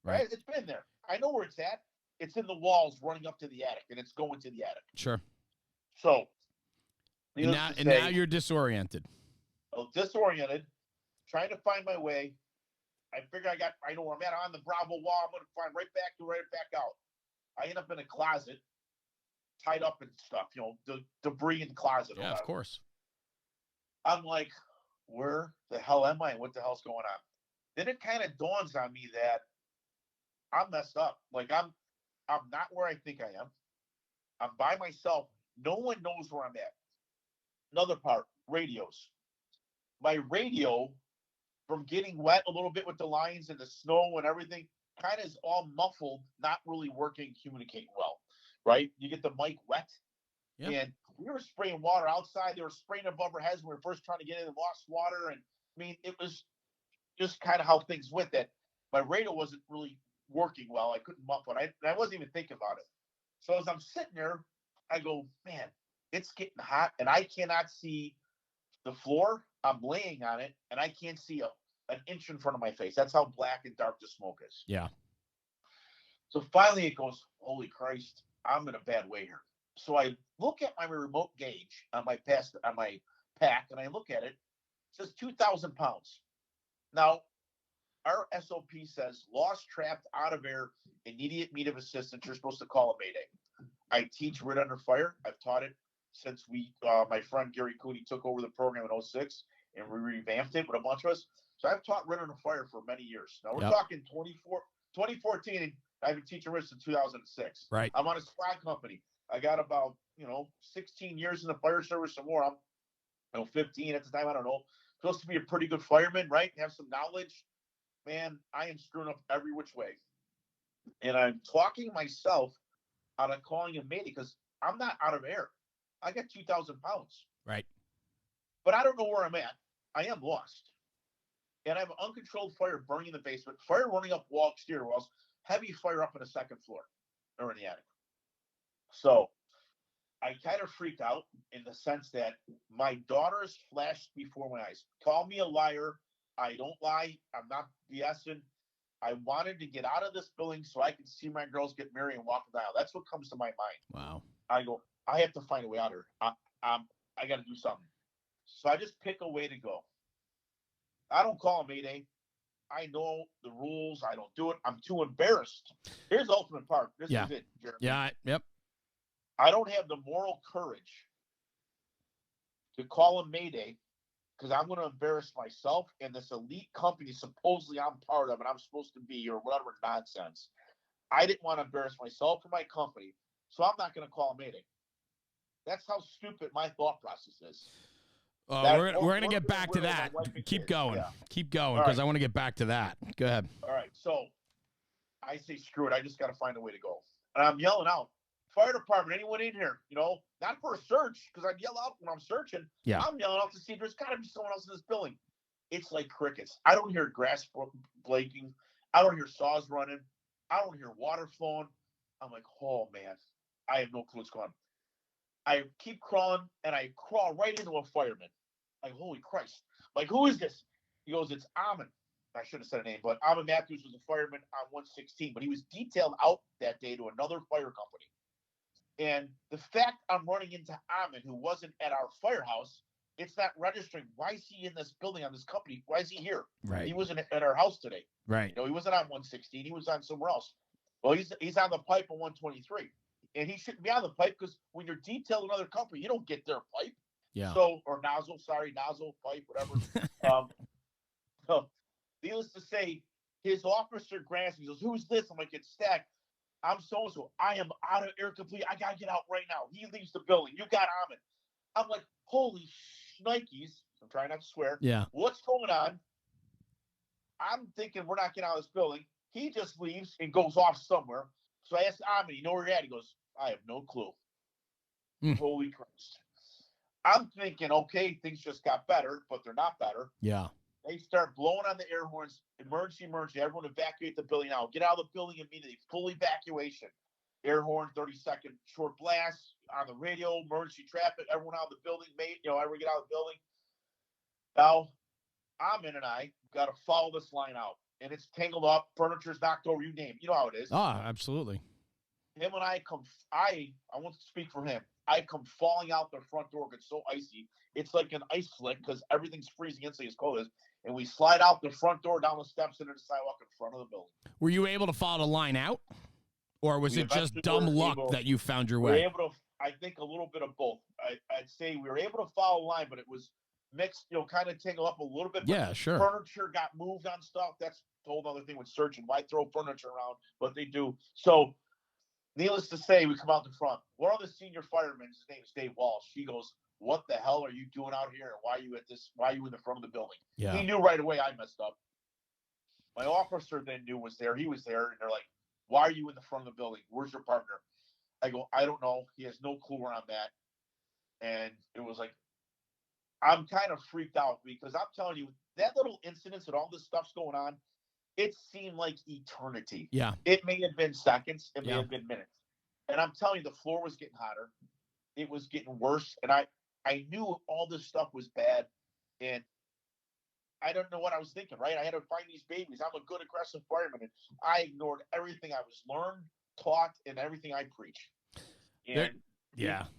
It's been there. I know where it's at. It's in the walls running up to the attic, and it's going to the attic. Sure. So, now you're disoriented. Disoriented, trying to find my way. I figure I know where I'm at on the Bravo wall. I'm going to find right back out. I end up in a closet, tied up and stuff, the debris in the closet. Yeah, of course. I'm like, where the hell am I? What the hell's going on? Then it kind of dawns on me that I'm messed up. Like I'm not where I think I am. I'm by myself. No one knows where I'm at. Another part, radios. My radio, from getting wet a little bit with the lines and the snow and everything, kind of is all muffled, not really working, communicating well, right? You get the mic wet. Yep. And we were spraying water outside. They were spraying above our heads when we were first trying to get in and lost water. And I mean, it was just kind of how things went, that my radio wasn't really working well. I couldn't muffle it. I wasn't even thinking about it. So as I'm sitting there, I go, man, it's getting hot and I cannot see the floor. I'm laying on it and I can't see an inch in front of my face. That's how black and dark the smoke is. Yeah. So finally it goes, holy Christ, I'm in a bad way here. So I look at my remote gauge on my pack and I look at it. It says 2,000 pounds. Now, our SOP says lost, trapped, out of air, immediate need of assistance. You're supposed to call a mayday. I teach Rid Under Fire. I've taught it since my friend Gary Cooney took over the program in '06 and we revamped it with a bunch of us. So I've taught running a fire for many years. Now we're talking 2014, and I've been teaching RIS since 2006. Right. I'm on a squad company. I got about 16 years in the fire service or more. I'm 15 at the time. I don't know. Supposed to be a pretty good fireman, right? Have some knowledge. Man, I am screwing up every which way, and I'm talking myself out of calling a mayday because I'm not out of air. I got 2,000 pounds. Right. But I don't know where I'm at. I am lost. And I have an uncontrolled fire burning in the basement, fire running up exterior walls, heavy fire up in the second floor or in the attic. So I kind of freaked out in the sense that my daughters flashed before my eyes. Call me a liar. I don't lie. I'm not BSing. I wanted to get out of this building so I could see my girls get married and walk the aisle. That's what comes to my mind. Wow. I go, I have to find a way out here. I got to do something. So I just pick a way to go. I don't call a mayday. I know the rules. I don't do it. I'm too embarrassed. Here's the ultimate part. This is it, Jeremy. Yeah. Yep. I don't have the moral courage to call a mayday because I'm going to embarrass myself and this elite company supposedly I'm part of and I'm supposed to be or whatever nonsense. I didn't want to embarrass myself or my company, so I'm not going to call a mayday. That's how stupid my thought process is. We're going to get back to that. Keep going. Yeah. Keep going because I want to get back to that. Go ahead. All right. So I say, screw it. I just got to find a way to go. And I'm yelling out, fire department, anyone in here? Not for a search because I'd yell out when I'm searching. Yeah. I'm yelling out to see if there's got to be someone else in this building. It's like crickets. I don't hear grass breaking. I don't hear saws running. I don't hear water flowing. I'm like, oh, man, I have no clue what's going on. I keep crawling, and I crawl right into a fireman. Like, holy Christ. Like, who is this? He goes, it's Amon. I should have said a name, but Amon Matthews was a fireman on 116, but he was detailed out that day to another fire company. And the fact I'm running into Amon, who wasn't at our firehouse, it's not registering. Why is he in this building on this company? Why is he here? Right. He wasn't at our house today. Right. He wasn't on 116. He was on somewhere else. Well, he's on the pipe on 123. And he shouldn't be on the pipe because when you're detailed in another company, you don't get their pipe. Yeah. So, or nozzle, pipe, whatever. So, needless to say, his officer grants me. He goes, who's this? I'm like, it's Stack. I'm so-and-so. I am out of air completely. I got to get out right now. He leaves the building. You got Ahmed. I'm like, holy shnikes. I'm trying not to swear. Yeah. What's going on? I'm thinking we're not getting out of this building. He just leaves and goes off somewhere. So I asked Ahmed, you know where you're at? He goes, I have no clue. Holy Christ. I'm thinking, okay, things just got better, but they're not better. Yeah. They start blowing on the air horns. Emergency. Everyone evacuate the building now. Get out of the building immediately. Full evacuation. Air horn, 30-second short blast on the radio. Emergency traffic. Everyone out of the building. Everyone get out of the building. Now, Amin and I got to follow this line out. And it's tangled up. Furniture's knocked over. You name it. You know how it is. Oh, absolutely. Him and I want to speak for him. I come falling out the front door. It's so icy. It's like an ice flick because everything's freezing inside as cold as. And we slide out the front door, down the steps, into the sidewalk in front of the building. Were you able to follow the line out? Or was it just dumb luck that you found your way? We were able to, I think, a little bit of both. I'd say we were able to follow the line, but it was mixed, kind of tangled up a little bit. Yeah, sure. Furniture got moved on stuff. That's a whole other thing with searching. Why throw furniture around? But they do. So, needless to say, we come out the front. One of the senior firemen, his name is Dave Walsh. He goes, what the hell are you doing out here? And why are you in the front of the building? Yeah. He knew right away I messed up. My officer then knew was there. He was there. And they're like, why are you in the front of the building? Where's your partner? I go, I don't know. He has no clue where I'm at. And it was like, I'm kind of freaked out because I'm telling you, that little incident and all this stuff's going on, it seemed like eternity. Yeah. It may have been seconds. It may have been minutes. And I'm telling you, the floor was getting hotter. It was getting worse. And I knew all this stuff was bad. And I don't know what I was thinking, right? I had to find these babies. I'm a good, aggressive fireman. And I ignored everything I was learned, taught, and everything I preach. And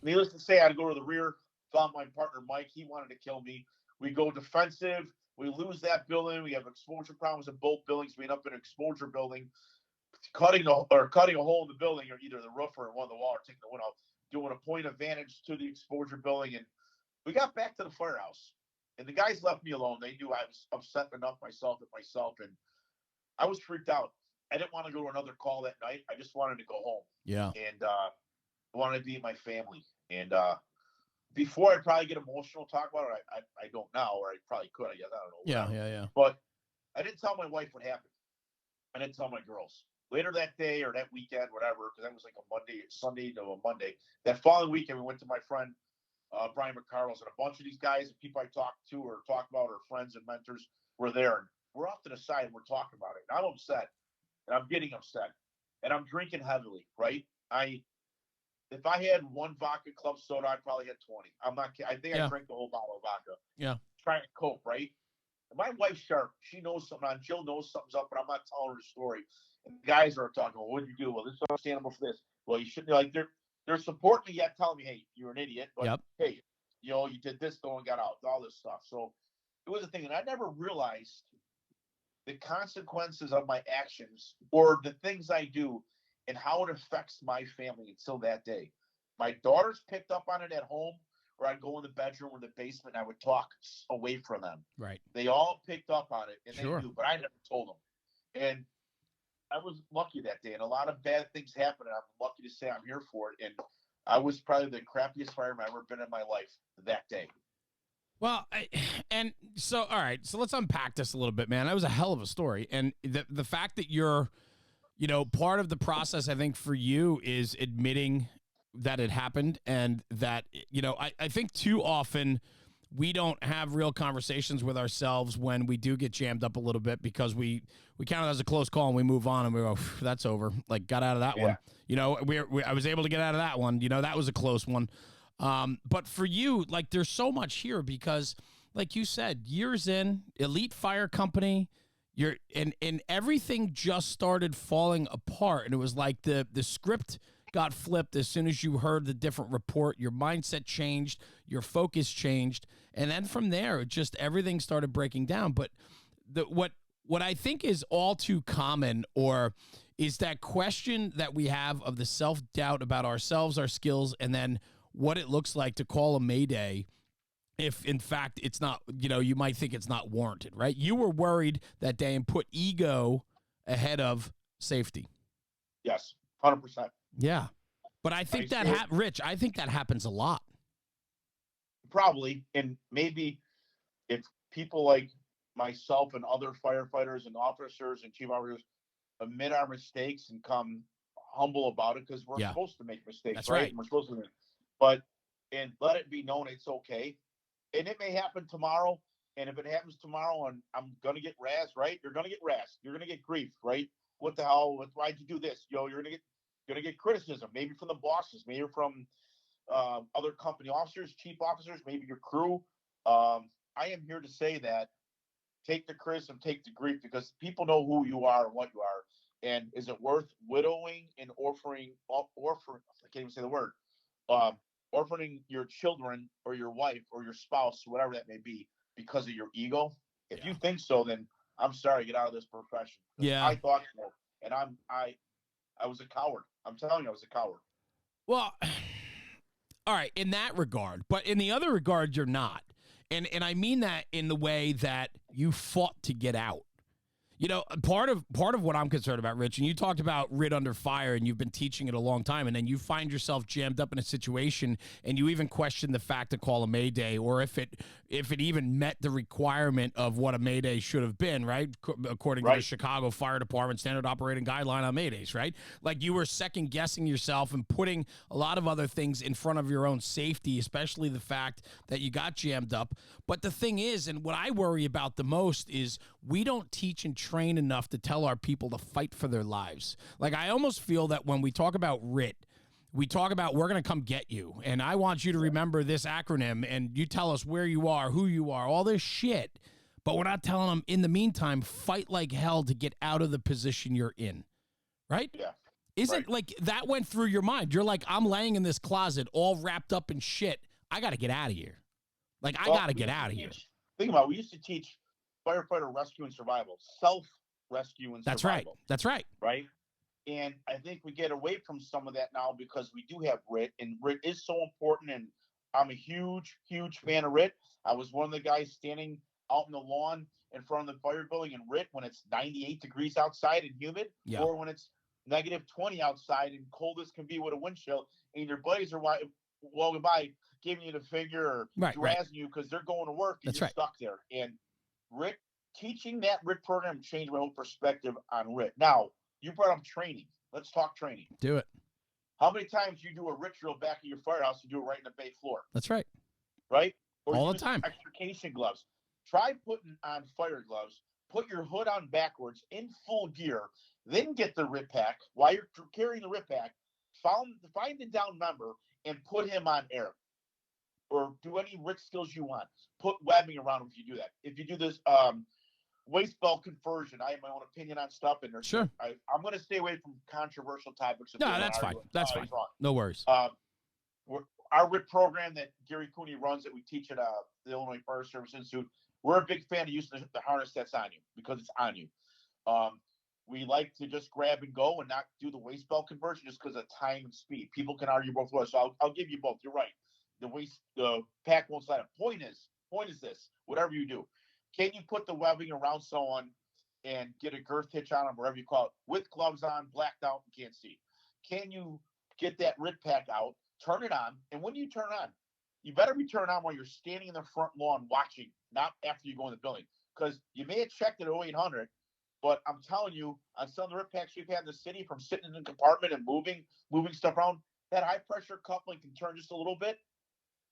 needless to say, I had to go to the rear, found my partner, Mike. He wanted to kill me. We go defensive. We lose that building. We have exposure problems in both buildings. We end up in an exposure building, cutting a hole in the building, or either the roof or one of the wall, or taking the wind off. doing a point of vantage to the exposure building, and we got back to the firehouse, and the guys left me alone. They knew I was upset enough myself, and I was freaked out. I didn't want to go to another call that night. I just wanted to go home. Yeah. And I wanted to be with my family. And before I probably get emotional talk about it, I don't now, or I probably could. I guess I don't know. Yeah. But I didn't tell my wife what happened. I didn't tell my girls. Later that day or that weekend, whatever, because that was like a Sunday to a Monday. That following weekend, we went to my friend Brian McCarles, and a bunch of these guys and people I talked to or talk about, or friends and mentors were there. And we're off to the side and we're talking about it. And I'm upset, and I'm getting upset, and I'm drinking heavily. Right? If I had one vodka club soda, I probably had 20. I'm not kidding. I think I drank the whole bottle of vodka. Yeah. Trying to cope, right? And my wife's sharp. She knows something on. Jill knows something's up, but I'm not telling her the story. And the guys are talking, well, what did you do? Well, this is understandable for this. Well, you shouldn't. Like they're supporting me yet telling me, hey, you're an idiot. But hey, you did this though and got out, all this stuff. So it was a thing. And I never realized the consequences of my actions or the things I do and how it affects my family until that day. My daughters picked up on it at home, or I'd go in the bedroom or the basement and I would talk away from them. Right. They all picked up on it, and They knew, but I never told them. And I was lucky that day, and a lot of bad things happened, and I'm lucky to say I'm here for it. And I was probably the crappiest fireman I've ever been in my life that day. Well, all right, so let's unpack this a little bit, man. That was a hell of a story. And the fact that you're, part of the process, I think, for you is admitting that it happened, and that, I think too often we don't have real conversations with ourselves when we do get jammed up a little bit, because we count it as a close call and we move on and we go, that's over. Like, got out of that one. I was able to get out of that one. That was a close one. But for you, like, there's so much here because, like you said, years in, elite fire company, and everything just started falling apart. And it was like the script got flipped as soon as you heard the different report. Your mindset changed, your focus changed, and then from there, everything started breaking down. But what I think is all too common, or is that question that we have of the self-doubt about ourselves, our skills, and then what it looks like to call a mayday if, in fact, it's not, you might think it's not warranted, right? You were worried that day and put ego ahead of safety. Yes, 100%. Yeah. But I think Rich, I think that happens a lot. Probably. And maybe if people like myself and other firefighters and officers and chief officers admit our mistakes and come humble about it, because we're supposed to make mistakes. That's right. We're supposed to, and let it be known it's okay. And it may happen tomorrow. And if it happens tomorrow and I'm going to get razzed, right? You're going to get razzed. You're going to get grief, right? What the hell? Why'd you do this? You're going to get criticism, maybe from the bosses, maybe from other company officers, chief officers, maybe your crew. I am here to say that take the criticism, take the grief, because people know who you are and what you are. And is it worth widowing and orphaning? I can't even say the word. Orphaning your children or your wife or your spouse, whatever that may be, because of your ego. If you think so, then I'm sorry, get out of this profession. Yeah. I thought so, and I was a coward. I'm telling you, I was a coward. Well, all right, in that regard, but in the other regard, you're not. And I mean that in the way that you fought to get out. Part of what I'm concerned about, Rich, and you talked about RIT under fire, and you've been teaching it a long time, and then you find yourself jammed up in a situation, and you even question the fact to call a mayday, or if it even met the requirement of what a mayday should have been, right? According to the Chicago Fire Department standard operating guideline on maydays, right? Like, you were second guessing yourself and putting a lot of other things in front of your own safety, especially the fact that you got jammed up. But the thing is, and what I worry about the most is, we don't teach and train enough to tell our people to fight for their lives. Like, I almost feel that when we talk about RIT, we talk about, we're going to come get you, and I want you to remember this acronym, and you tell us where you are, who you are, all this shit. But we're not telling them, in the meantime, fight like hell to get out of the position you're in. Right? Yeah. Isn't like that went through your mind? You're like, I'm laying in this closet all wrapped up in shit. I got to get out of here. Like, I got to get out of here. Think about it. We used to teach firefighter rescue and survival, self-rescue and survival. That's right. Right? And I think we get away from some of that now because we do have RIT, and RIT is so important. And I'm a huge, huge fan of RIT. I was one of the guys standing out in the lawn in front of the fire building in RIT when it's 98 degrees outside and humid, Yeah. or when it's negative 20 outside and cold as can be with a wind chill, and your buddies are walking by giving you the finger or harassing you because they're going to work and you're stuck there. And RIT, teaching that RIT program changed my whole perspective on RIT. Now, you brought up training. Let's talk training. Do it. How many times you do a RIT drill back in your firehouse, you do it right in the bay floor? That's right. Right? Or all the time. Extrication gloves. Try putting on fire gloves, put your hood on backwards in full gear, then get the RIT pack. While you're carrying the RIT pack, find the down member and put him on air. Or do any RIT skills you want. Put webbing around him if you do that. If you do this waist belt conversion, I have my own opinion on stuff. And sure. I'm going to stay away from controversial topics. No, that's fine. That's fine. No worries. Our RIT program that Gary Cooney runs that we teach at the Illinois Fire Service Institute, we're a big fan of using the harness that's on you because it's on you. We like to just grab and go and not do the waist belt conversion just because of time and speed. People can argue both ways, so I'll give you both. You're right. The pack won't slide. Point is this: whatever you do, can you put the webbing around someone and get a girth hitch on them, whatever you call it, with gloves on, blacked out, and can't see? Can you get that RIT pack out, turn it on, and when you turn on, you better be turned on while you're standing in the front lawn watching, not after you go in the building, because you may have checked it at 0800, but I'm telling you, on some of the RIT packs we've had in the city, from sitting in the compartment and moving stuff around, that high pressure coupling can turn just a little bit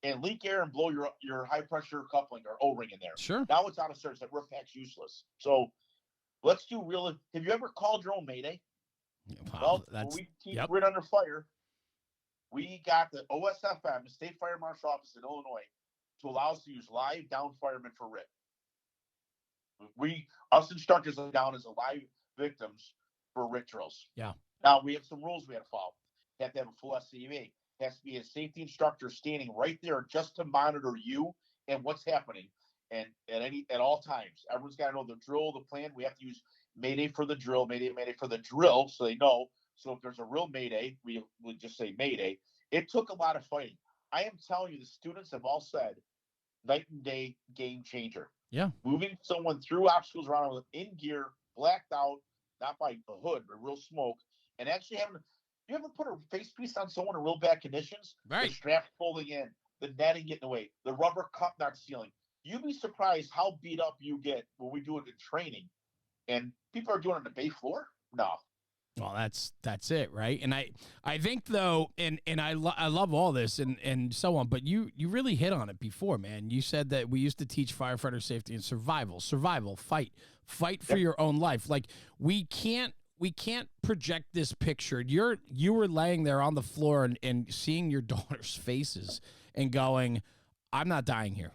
and leak air and blow your high pressure coupling or O-ring in there. Sure. Now it's out of service. That RIT pack's useless. So let's do real. Have you ever called your own Mayday? Wow, when we teach RIT under fire, we got the OSFM, the State Fire Marshal Office in Illinois, to allow us to use live down firemen for RIT. Us instructors are down as live victims for RIT drills. Yeah. Now we have some rules we have to follow. You have to have a full SCBA. Has to be a safety instructor standing right there just to monitor you and what's happening, and at all times. Everyone's got to know the drill, the plan. We have to use Mayday for the drill, Mayday for the drill, so they know. So if there's a real Mayday, we would just say Mayday. It took a lot of fighting. I am telling you, the students have all said, night and day game changer. Yeah. Moving someone through obstacles around with in gear, blacked out, not by the hood, but real smoke, and actually having. You ever put a face piece on someone in real bad conditions? Right. The strap folding in, the netting getting away, the rubber cup not sealing. You'd be surprised how beat up you get when we do it in training. And people are doing it on the bay floor? No. Well, that's it, right? And I think though, and I love all this and so on, but you really hit on it before, man. You said that we used to teach firefighter safety and survival, fight for your own life. Like we can't project this picture. You were laying there on the floor and seeing your daughter's faces and going, I'm not dying here.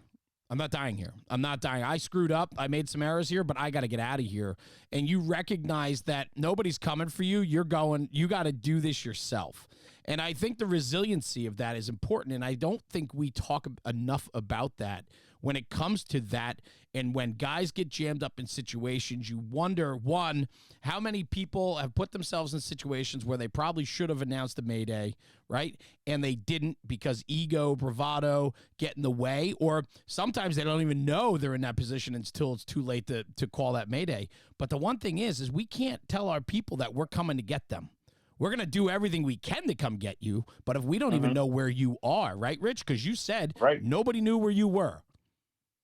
I'm not dying here. I'm not dying. I screwed up. I made some errors here, but I got to get out of here. And you recognize that nobody's coming for you. You got to do this yourself. And I think the resiliency of that is important. And I don't think we talk enough about that when it comes to that. And when guys get jammed up in situations, you wonder, one, how many people have put themselves in situations where they probably should have announced a Mayday, right? And they didn't because ego, bravado get in the way. Or sometimes they don't even know they're in that position until it's too late to call that Mayday. But the one thing is we can't tell our people that we're coming to get them. We're going to do everything we can to come get you. But if we don't even know where you are, right, Rich? Because you said nobody knew where you were.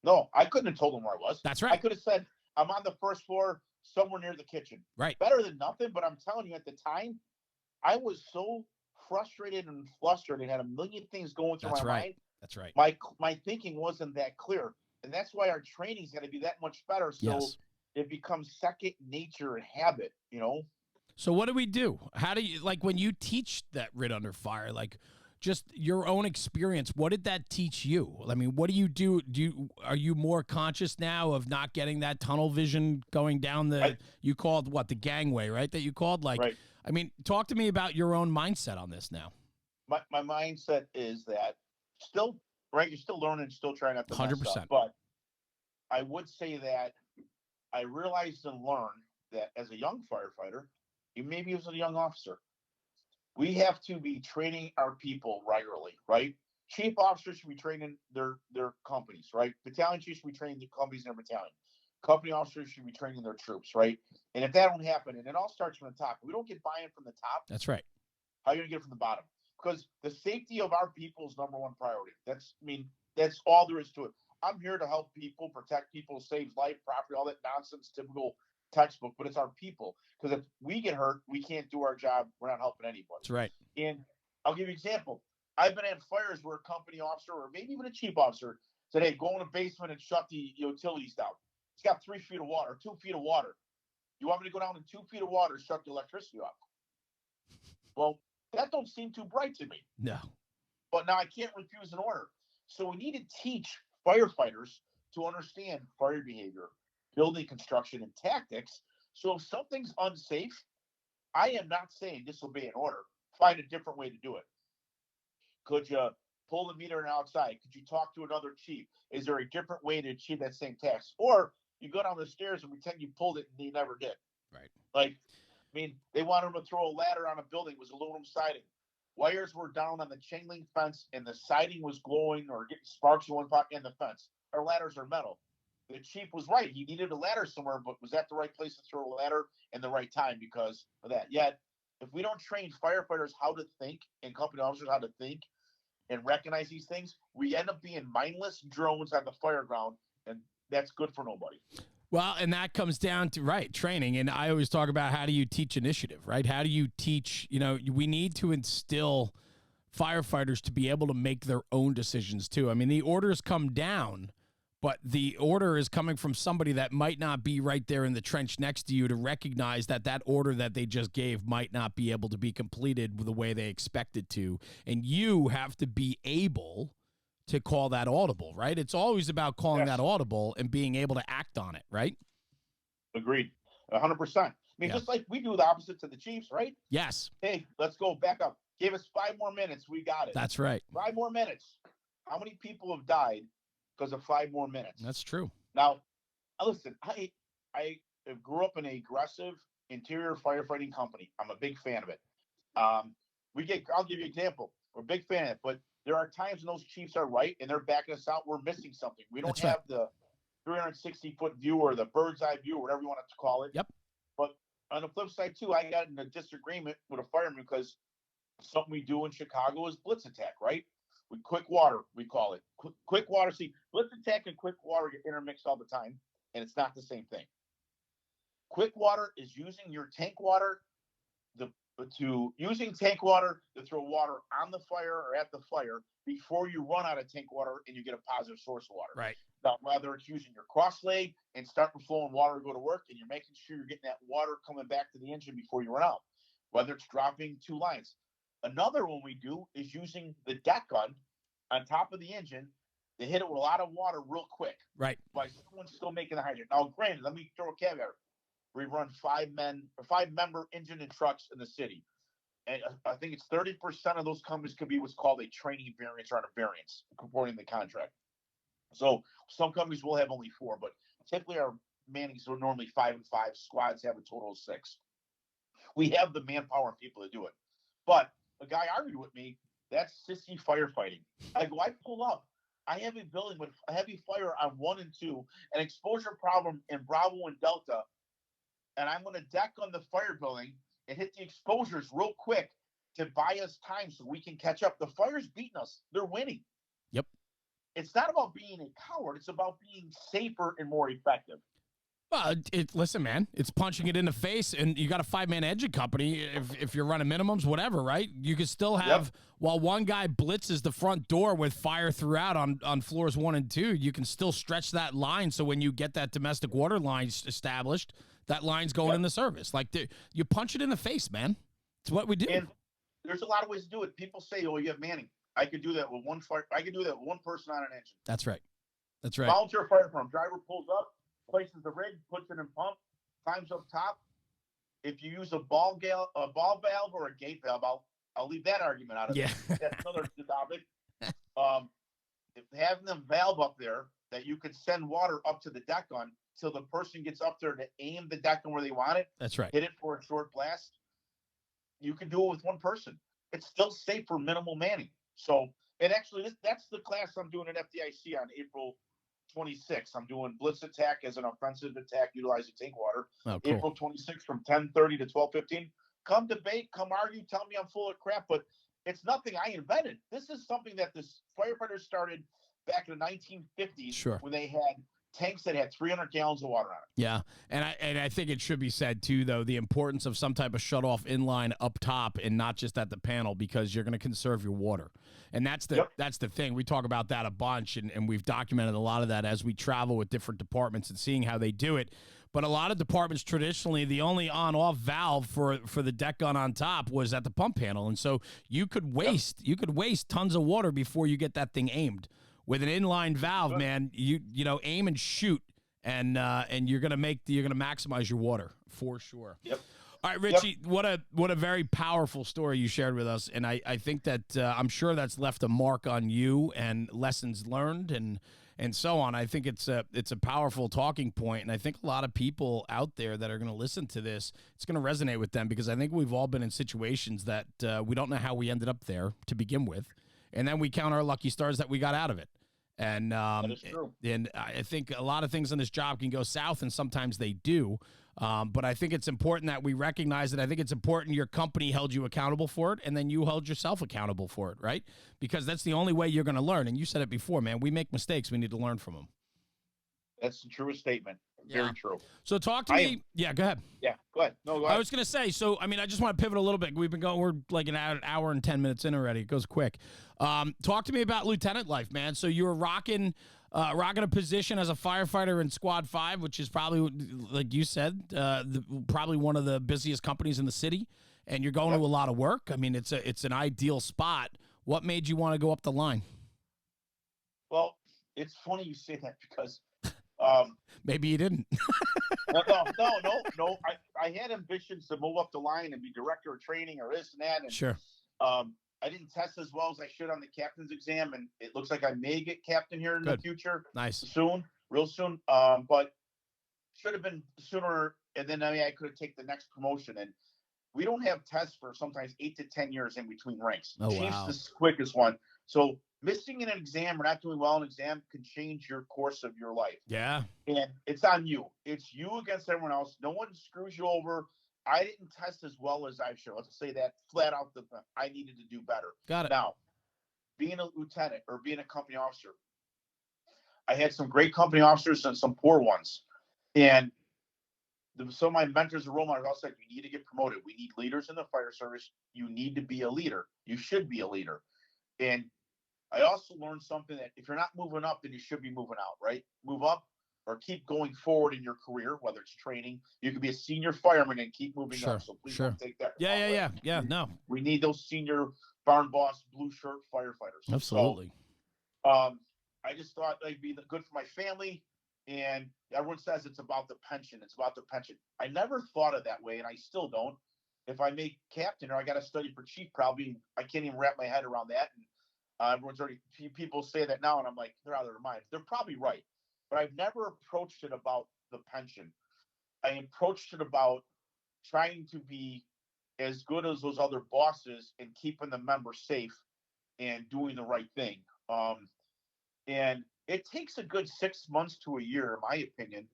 No, I couldn't have told them where I was. That's right. I could have said, I'm on the first floor, somewhere near the kitchen. Right. Better than nothing, but I'm telling you, at the time, I was so frustrated and flustered and had a million things going through my mind. That's right. My thinking wasn't that clear. And that's why our training's got to be that much better. So it becomes second nature and habit, you know? So what do we do? How do you, like when you teach that RIT under fire, like just your own experience, what did that teach you? I mean, what do you do? Are you more conscious now of not getting that tunnel vision going down you called what, the gangway, right? That you called I mean, talk to me about your own mindset on this now. My mindset is that still, right, you're still learning, still trying not to 100%. mess up. But I would say that I realized and learned that as a young firefighter, maybe he was a young officer. We have to be training our people regularly, right? Chief officers should be training their companies, right? Battalion chiefs should be training the companies in their battalion. Company officers should be training their troops, right? And if that don't happen, and it all starts from the top, if we don't get buy-in from the top. That's right. How are you gonna get it from the bottom? Because the safety of our people is number one priority. That's all there is to it. I'm here to help people, protect people, save life, property, all that nonsense, typical textbook. But it's our people, because if we get hurt, we can't do our job. We're not helping anybody. That's right. And I'll give you an example. I've been at fires where a company officer or maybe even a chief officer said, "Hey, go in the basement and shut the utilities down. It's got 3 feet of water, 2 feet of water. You want me to go down in 2 feet of water, shut the electricity off?" Well, that don't seem too bright to me. No. But now I can't refuse an order. So we need to teach firefighters to understand fire behavior, building construction, and tactics. So if something's unsafe, I am not saying disobey an order. Find a different way to do it. Could you pull the meter outside? Could you talk to another chief? Is there a different way to achieve that same task? Or you go down the stairs and pretend you pulled it and you never did. Right. Like, they wanted him to throw a ladder on a building. It was aluminum siding. Wires were down on the chain link fence, and the siding was glowing or getting sparks in one part in the fence. Our ladders are metal. The chief was right. He needed a ladder somewhere, but was that the right place to throw a ladder in the right time because of that? Yet, if we don't train firefighters how to think and company officers how to think and recognize these things, we end up being mindless drones on the fire ground, and that's good for nobody. Well, and that comes down to, training. And I always talk about, how do you teach initiative, right? How do you teach, we need to instill firefighters to be able to make their own decisions too. I mean, the orders come down, but the order is coming from somebody that might not be right there in the trench next to you to recognize that that order that they just gave might not be able to be completed the way they expect it to. And you have to be able to call that audible, right? It's always about calling that audible and being able to act on it, right? Agreed. 100%. Just like we do the opposite to the Chiefs, right? Yes. Hey, let's go back up. Give us 5 more minutes. We got it. That's right. 5 more minutes. How many people have died because of 5 more minutes? That's true. Now, listen, I grew up in an aggressive interior firefighting company. I'm a big fan of it. I'll give you an example. We're a big fan of it, but there are times when those chiefs are right and they're backing us out. We're missing something. We don't have the 360-foot view or the bird's eye view, or whatever you want to call it. Yep. But on the flip side, too, I got in a disagreement with a fireman because something we do in Chicago is blitz attack, right? With quick water, we call it. Quick water. See, blitz attack and quick water get intermixed all the time, and it's not the same thing. Quick water is using your tank water tank water to throw water on the fire or at the fire before you run out of tank water and you get a positive source of water. Right. Now, whether it's using your cross leg and starting flowing water to go to work, and you're making sure you're getting that water coming back to the engine before you run out, whether it's dropping 2 lines. Another one we do is using the deck gun on top of the engine to hit it with a lot of water real quick. Right. By someone still making the hydrant. Now, granted, let me throw a caveat. We run 5-member engine and trucks in the city. And I think it's 30% of those companies could be what's called a training variance or a variance, according to the contract. So some companies will have only 4, but typically our mannings are normally 5 and 5. Squads have a total of 6. We have the manpower and people to do it. But a guy argued with me, that's sissy firefighting. I pull up. I have a building with a heavy fire on 1 and 2, an exposure problem in Bravo and Delta, and I'm going to deck on the fire building and hit the exposures real quick to buy us time so we can catch up. The fire's beating us. They're winning. Yep. It's not about being a coward. It's about being safer and more effective. Well, listen, man, it's punching it in the face, and you got a 5-man engine company. If you're running minimums, whatever, right? You can still have, while one guy blitzes the front door with fire throughout on floors 1 and 2, you can still stretch that line. So when you get that domestic water line established, that line's going in the service. Like, you punch it in the face, man. It's what we do. And there's a lot of ways to do it. People say, "Oh, you have manning." I could do that with one fire. I could do that with one person on an engine. That's right. That's right. Volunteer fire firm. Driver pulls up, places the rig, puts it in pump, climbs up top. If you use a ball valve or a gate valve, I'll leave that argument out of it. That's another topic. Having the valve up there that you could send water up to the deck on till the person gets up there to aim the deck on where they want it. That's right. Hit it for a short blast. you can do it with one person. It's still safe for minimal manning. So, and actually, that's the class I'm doing at FDIC on April 26th. I'm doing blitz attack as an offensive attack utilizing tank water. Oh, cool. April 26th from 10:30 to 12:15. Come debate, come argue, tell me I'm full of crap, but it's nothing I invented. This is something that the firefighters started back in the 1950s Sure. when they had tanks that had 300 gallons of water on it. Yeah, and I think it should be said too, though, the importance of some type of shutoff inline up top and not just at the panel, because you're going to conserve your water, and that's the thing. We talk about that a bunch, and we've documented a lot of that as we travel with different departments and seeing how they do it. But a lot of departments traditionally, the only on-off valve for the deck gun on top was at the pump panel, and so you could waste tons of water before you get that thing aimed. With an inline valve, man, you know, aim and shoot, and you're gonna maximize your water for sure. Yep. All right, Richie, what a very powerful story you shared with us, and I think that I'm sure that's left a mark on you and lessons learned and so on. I think it's a powerful talking point, and I think a lot of people out there that are going to listen to this, it's going to resonate with them, because I think we've all been in situations that we don't know how we ended up there to begin with, and then we count our lucky stars that we got out of it. And that is true. And I think a lot of things in this job can go south, and sometimes they do. But I think it's important that we recognize it. I think it's important your company held you accountable for it, and then you held yourself accountable for it, right? Because that's the only way you're going to learn. And you said it before, man. We make mistakes. We need to learn from them. That's the truest statement. Very true. So talk to me. Yeah, go ahead. Yeah, go ahead. No, go ahead. I was going to say, so, I mean, I just want to pivot a little bit. We're like an hour and 10 minutes in already. It goes quick. Talk to me about lieutenant life, man. So you were rocking a position as a firefighter in Squad 5, which is probably, like you said, probably one of the busiest companies in the city, and you're going to a lot of work. I mean, it's an ideal spot. What made you want to go up the line? Well, it's funny you say that, because maybe you didn't. no. I had ambitions to move up the line and be director of training or this and that. And, sure. I didn't test as well as I should on the captain's exam, and it looks like I may get captain here in the future. Nice. Real soon. But should have been sooner, and then I could have taken the next promotion. And we don't have tests for sometimes 8 to 10 years in between ranks. Oh, Chief's wow. the quickest one. So missing an exam or not doing well in an exam can change your course of your life. Yeah. And it's on you. It's you against everyone else. No one screws you over. I didn't test as well as I should. Let's say that flat out. I needed to do better. Got it. Now, being a lieutenant or being a company officer, I had some great company officers and some poor ones. And some of my mentors and role models all said, you need to get promoted. We need leaders in the fire service. You need to be a leader. You should be a leader. And I also learned something, that if you're not moving up, then you should be moving out, right? Move up or keep going forward in your career, whether it's training. You could be a senior fireman and keep moving up. So please don't take that. Yeah. No. We need those senior barn boss, blue shirt firefighters. Absolutely. So, I just thought it'd be good for my family. And everyone says it's about the pension. It's about the pension. I never thought of that way, and I still don't. If I make captain or I got to study for chief, probably I can't even wrap my head around that. And everyone's already, people say that now, and I'm like, they're out of their mind. They're probably right. But I've never approached it about the pension. I approached it about trying to be as good as those other bosses and keeping the members safe and doing the right thing. And it takes a good 6 months to a year, in my opinion,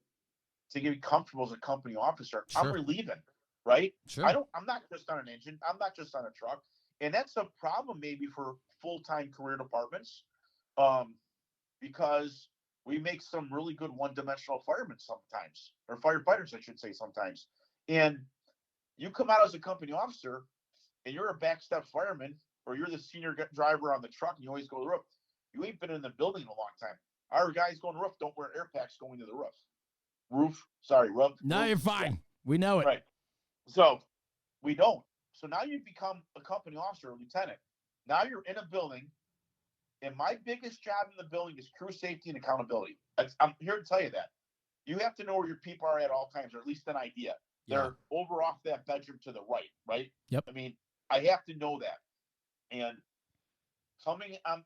to get comfortable as a company officer. Sure. I'm relieving, right? Sure. I'm not just on an engine. I'm not just on a truck. And that's a problem maybe for full-time career departments, because we make some really good one-dimensional firemen sometimes, or firefighters, I should say sometimes. And you come out as a company officer and you're a backstep fireman, or you're the senior driver on the truck and you always go to the roof. You ain't been in the building in a long time. Our guys going to the roof don't wear air packs going to the roof. Roof. No, you're fine. We know it. Right. So we don't. So now you become a company officer, a lieutenant. Now you're in a building, and my biggest job in the building is crew safety and accountability. I'm here to tell you that. You have to know where your people are at all times, or at least an idea. They're over off that bedroom to the right? Yep. I mean, I have to know that. And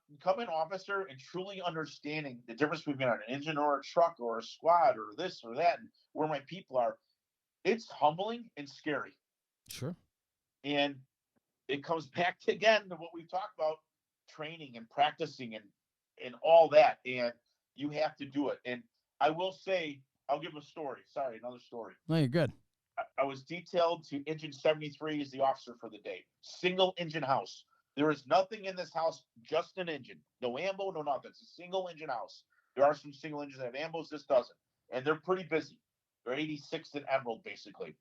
becoming officer and truly understanding the difference between an engine or a truck or a squad or this or that, and where my people are, it's humbling and scary. Sure. And it comes back to, again, to what we've talked about, training and practicing and all that. And you have to do it. And I will say, I'll give a story. Sorry, another story. No, you're good. I was detailed to engine 73 as the officer for the day. Single engine house. There is nothing in this house, just an engine. No ammo, no nothing. It's a single engine house. There are some single engines that have ambos. This doesn't. And they're pretty busy. They're 86th and Emerald, basically.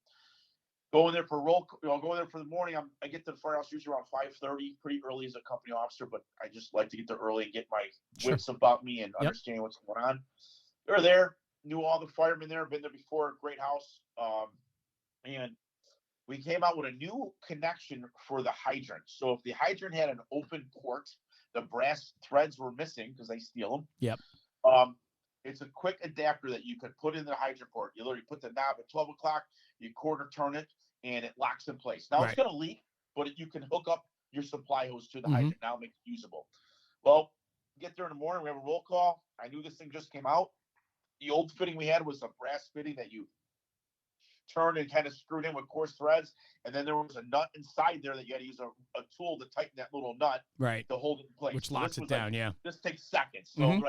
Going there for roll, going there for the morning. I get to the firehouse usually around 5:30, pretty early as a company officer, but I just like to get there early and get my wits about me and understanding what's going on. They're there, knew all the firemen there, been there before, great house. And we came out with a new connection for the hydrant. So if the hydrant had an open port, the brass threads were missing because they steal them. Yep. It's a quick adapter that you could put in the hydrant port. You literally put the knob at 12 o'clock, you quarter turn it, and it locks in place. Now it's going to leak, but you can hook up your supply hose to the hydrant. Now make it usable. Well, get there in the morning. We have a roll call. I knew this thing just came out. The old fitting we had was a brass fitting that you turned and kind of screwed in with coarse threads. And then there was a nut inside there that you had to use a tool to tighten that little nut to hold it in place. Which locks it down, This takes seconds. So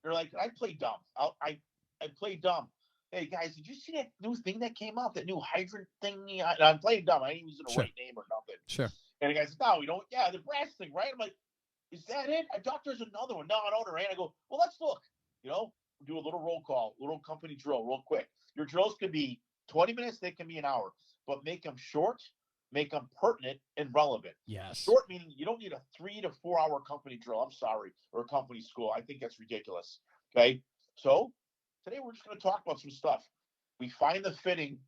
they're like, I play dumb. I play dumb. Hey, guys, did you see that new thing that came out, that new hydrant thing? I'm playing dumb. I ain't using the right name or nothing. Sure. And the guy says, no, we don't. Yeah, the brass thing, right? I'm like, is that it? I thought there's another one. No, I don't. Right? I go, well, let's look. Do a little roll call, little company drill real quick. Your drills could be 20 minutes. They can be an hour. But make them short, make them pertinent and relevant. Yes. Short meaning you don't need a 3 to 4 hour company drill. I'm sorry. Or a company school. I think that's ridiculous. Okay. So today we're just going to talk about some stuff. We find the fitting.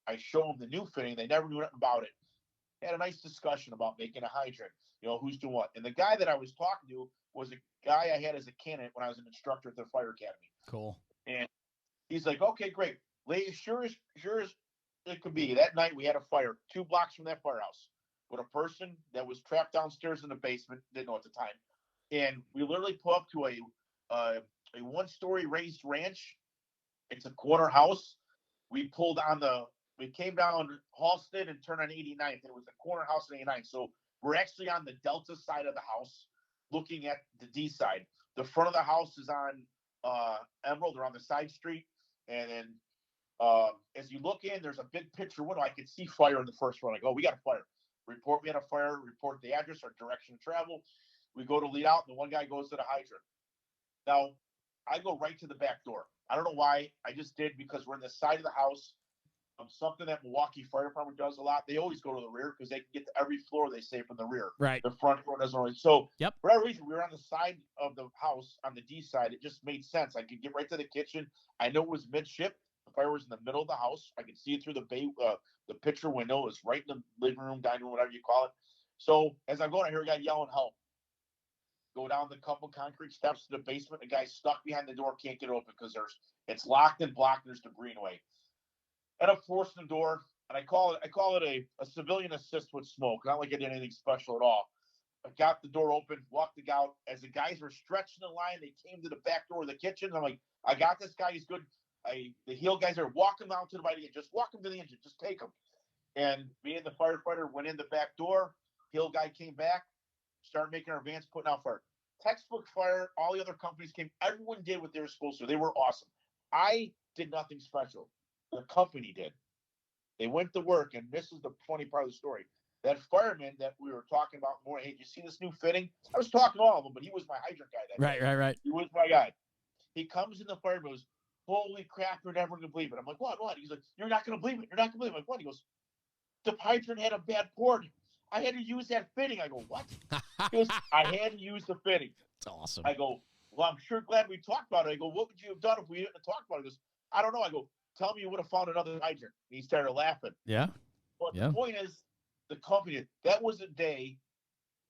I show them the new fitting. They never knew nothing about it. Had a nice discussion about making a hydrant, who's doing what. And the guy that I was talking to was a guy I had as a candidate when I was an instructor at the fire academy. Cool. And he's like, okay, great. Lady, sure as it could be. That night we had a fire 2 blocks from that firehouse with a person that was trapped downstairs in the basement, didn't know at the time. And we literally pulled up to a 1-story raised ranch. It's a corner house. We came down Halsted and turned on 89th. And it was a corner house on 89th. So we're actually on the Delta side of the house looking at the D side. The front of the house is on Emerald. They're on the side street. And then as you look in, there's a big picture window. I could see fire in the first one. I go, we got a fire. Report we had a fire. Report the address, our direction of travel. We go to lead out, and the one guy goes to the hydrant. Now, I go right to the back door. I don't know why. I just did because we're in the side of the house. Something that Milwaukee Fire Department does a lot. They always go to the rear because they can get to every floor, they say, from the rear. Right. The front door doesn't always. So for whatever reason, we were on the side of the house on the D side. It just made sense. I could get right to the kitchen. I know it was midship. The fire was in the middle of the house. I could see it through the picture window. It was right in the living room, dining room, whatever you call it. So as I'm going, I hear a guy yelling help. Go down the couple concrete steps to the basement. The guy's stuck behind the door, can't get open because it's locked and blocked. There's debris in the way. And I'm forcing the door, and I call it a civilian assist with smoke. Not like I did anything special at all. I got the door open, walked the guy out. As the guys were stretching the line, they came to the back door of the kitchen. I'm like, I got this guy. He's good. The heel guys are walking down to the right. Just walk him to the engine. Just take him. And me and the firefighter went in the back door. Heel guy came back, started making our vans, putting out fire. Textbook fire. All the other companies came. Everyone did what they were supposed to. They were awesome. I did nothing special. The company did. They went to work, and this is the funny part of the story. That fireman that we were talking about more, hey, did you see this new fitting? I was talking to all of them, but he was my hydrant guy that day. Right. He was my guy. He comes in the fire and goes, holy crap, you're never going to believe it. I'm like, what? He's like, you're not going to believe it. You're not going to believe it. I'm like, what? He goes, the hydrant had a bad port. I had to use that fitting. I go, what? He goes, I had to use the fitting. That's awesome. I go, well, I'm sure glad we talked about it. I go, what would you have done if we didn't talk about it? He goes, I don't know. I go, tell me you would have found another hydrant. And he started laughing. Yeah. But the point is, the company, that was a day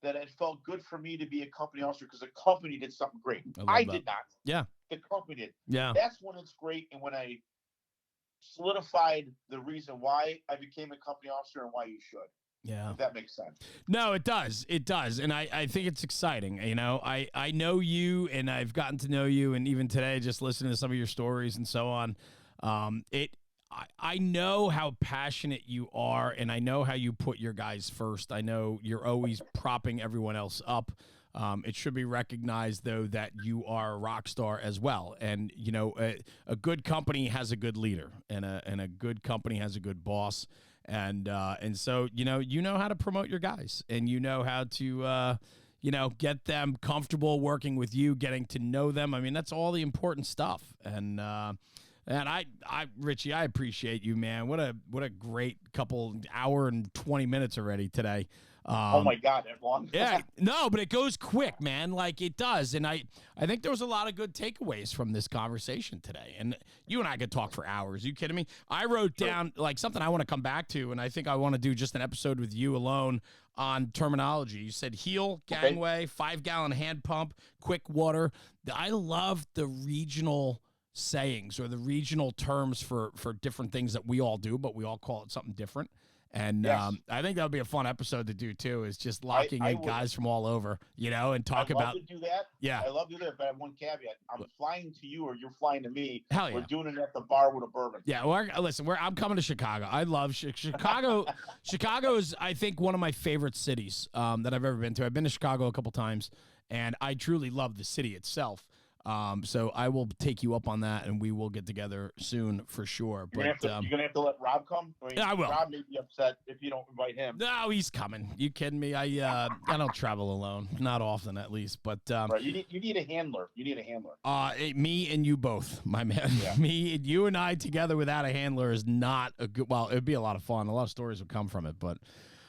that it felt good for me to be a company officer because the company did something great. I did not. Yeah. The company did. Yeah. That's when it's great. And when I solidified the reason why I became a company officer and why you should. Yeah. If that makes sense. No, it does. It does. And I think it's exciting. I know you, and I've gotten to know you, and even today, just listening to some of your stories and so on. I know how passionate you are, and I know how you put your guys first. I know you're always propping everyone else up. It should be recognized, though, that you are a rock star as well. And, you know, a good company has a good leader, and a good company has a good boss. And so, you know how to promote your guys, and you know how to, get them comfortable working with you, getting to know them. I mean, that's all the important stuff. And I, Richie, I appreciate you, man. What a great hour and 20 minutes already today. Oh my God, that long. Yeah, no, but it goes quick, man. Like it does. And I think there was a lot of good takeaways from this conversation today. And you and I could talk for hours. Are you kidding me? I wrote down like something I want to come back to, and I think I want to do just an episode with you alone on terminology. You said heel, gangway, 5-gallon hand pump, quick water. I love the regional sayings or the regional terms for different things that we all do, but we all call it something different. And yes. I think that would be a fun episode to do too, is just locking in guys from all over, and talk about. I'd love to do that. Yeah. I love to do that, but I have one caveat. I'm flying to you or you're flying to me. Hell yeah. We're doing it at the bar with a bourbon. Yeah, well, listen, I'm coming to Chicago. I love Chicago. Chicago is, I think, one of my favorite cities that I've ever been to. I've been to Chicago a couple times, and I truly love the city itself. So I will take you up on that, and we will get together soon for sure. You're gonna have to let Rob come. I will. Rob may be upset if you don't invite him. No, he's coming. You kidding me? I don't travel alone, not often at least. But right. You need a handler. You need a handler. Me and you both, my man. Yeah. Me and you and I together without a handler is not a good. Well, it'd be a lot of fun. A lot of stories would come from it, but.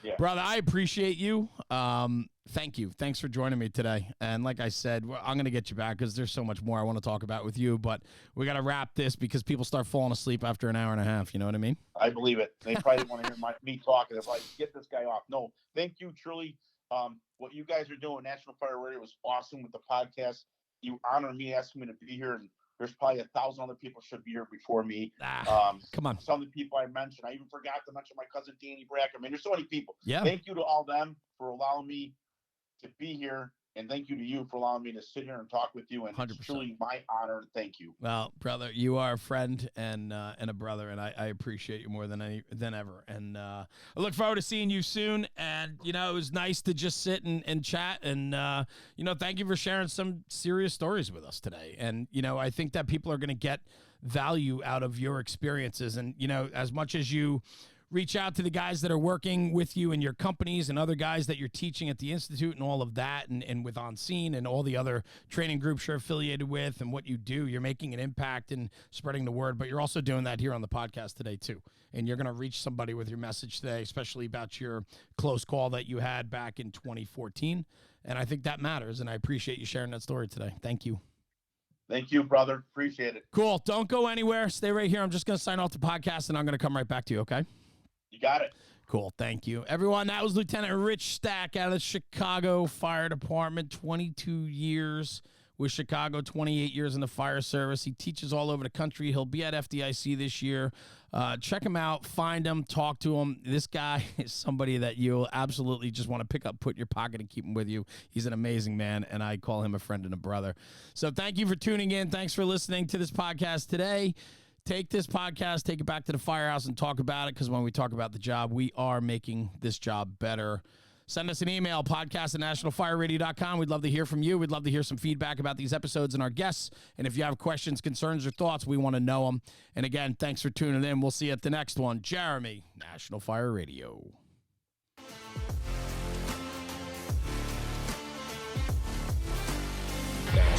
Yeah. Brother, I appreciate you. Thank you. Thanks for joining me today. And like I said, I'm going to get you back because there's so much more I want to talk about with you. But we got to wrap this because people start falling asleep after an hour and a half. You know what I mean? I believe it. They probably want to hear me talking. It's like, get this guy off. No, thank you, truly. What you guys are doing, National Fire Radio, was awesome with the podcast. You honor me, asking me to be here, and there's probably 1,000 other people should be here before me. Come on. Some of the people I mentioned. I even forgot to mention my cousin Danny Brack. I mean, there's so many people. Yeah. Thank you to all them for allowing me to be here. And thank you to you for allowing me to sit here and talk with you. And 100%. It's truly my honor. Thank you. Well, brother, you are a friend and a brother, and I appreciate you more than ever. And I look forward to seeing you soon. And, it was nice to just sit and chat. And, thank you for sharing some serious stories with us today. And, I think that people are going to get value out of your experiences. And, as much as you reach out to the guys that are working with you in your companies and other guys that you're teaching at the Institute and all of that, and with On Scene and all the other training groups you're affiliated with and what you do, you're making an impact and spreading the word, but you're also doing that here on the podcast today too. And you're going to reach somebody with your message today, especially about your close call that you had back in 2014. And I think that matters. And I appreciate you sharing that story today. Thank you. Thank you, brother. Appreciate it. Cool. Don't go anywhere. Stay right here. I'm just going to sign off the podcast and I'm going to come right back to you. Okay. You got it. Cool. Thank you. Everyone, that was Lieutenant Rich Stack out of the Chicago Fire Department, 22 years with Chicago, 28 years in the fire service. He teaches all over the country. He'll be at FDIC this year. Check him out, find him, talk to him. This guy is somebody that you'll absolutely just want to pick up, put in your pocket, and keep him with you. He's an amazing man, and I call him a friend and a brother. So thank you for tuning in. Thanks for listening to this podcast today. Take this podcast, take it back to the firehouse and talk about it, because when we talk about the job, we are making this job better. Send us an email, podcast@nationalfireradio.com. We'd love to hear from you. We'd love to hear some feedback about these episodes and our guests. And if you have questions, concerns, or thoughts, we want to know them. And again, thanks for tuning in. We'll see you at the next one. Jeremy, National Fire Radio.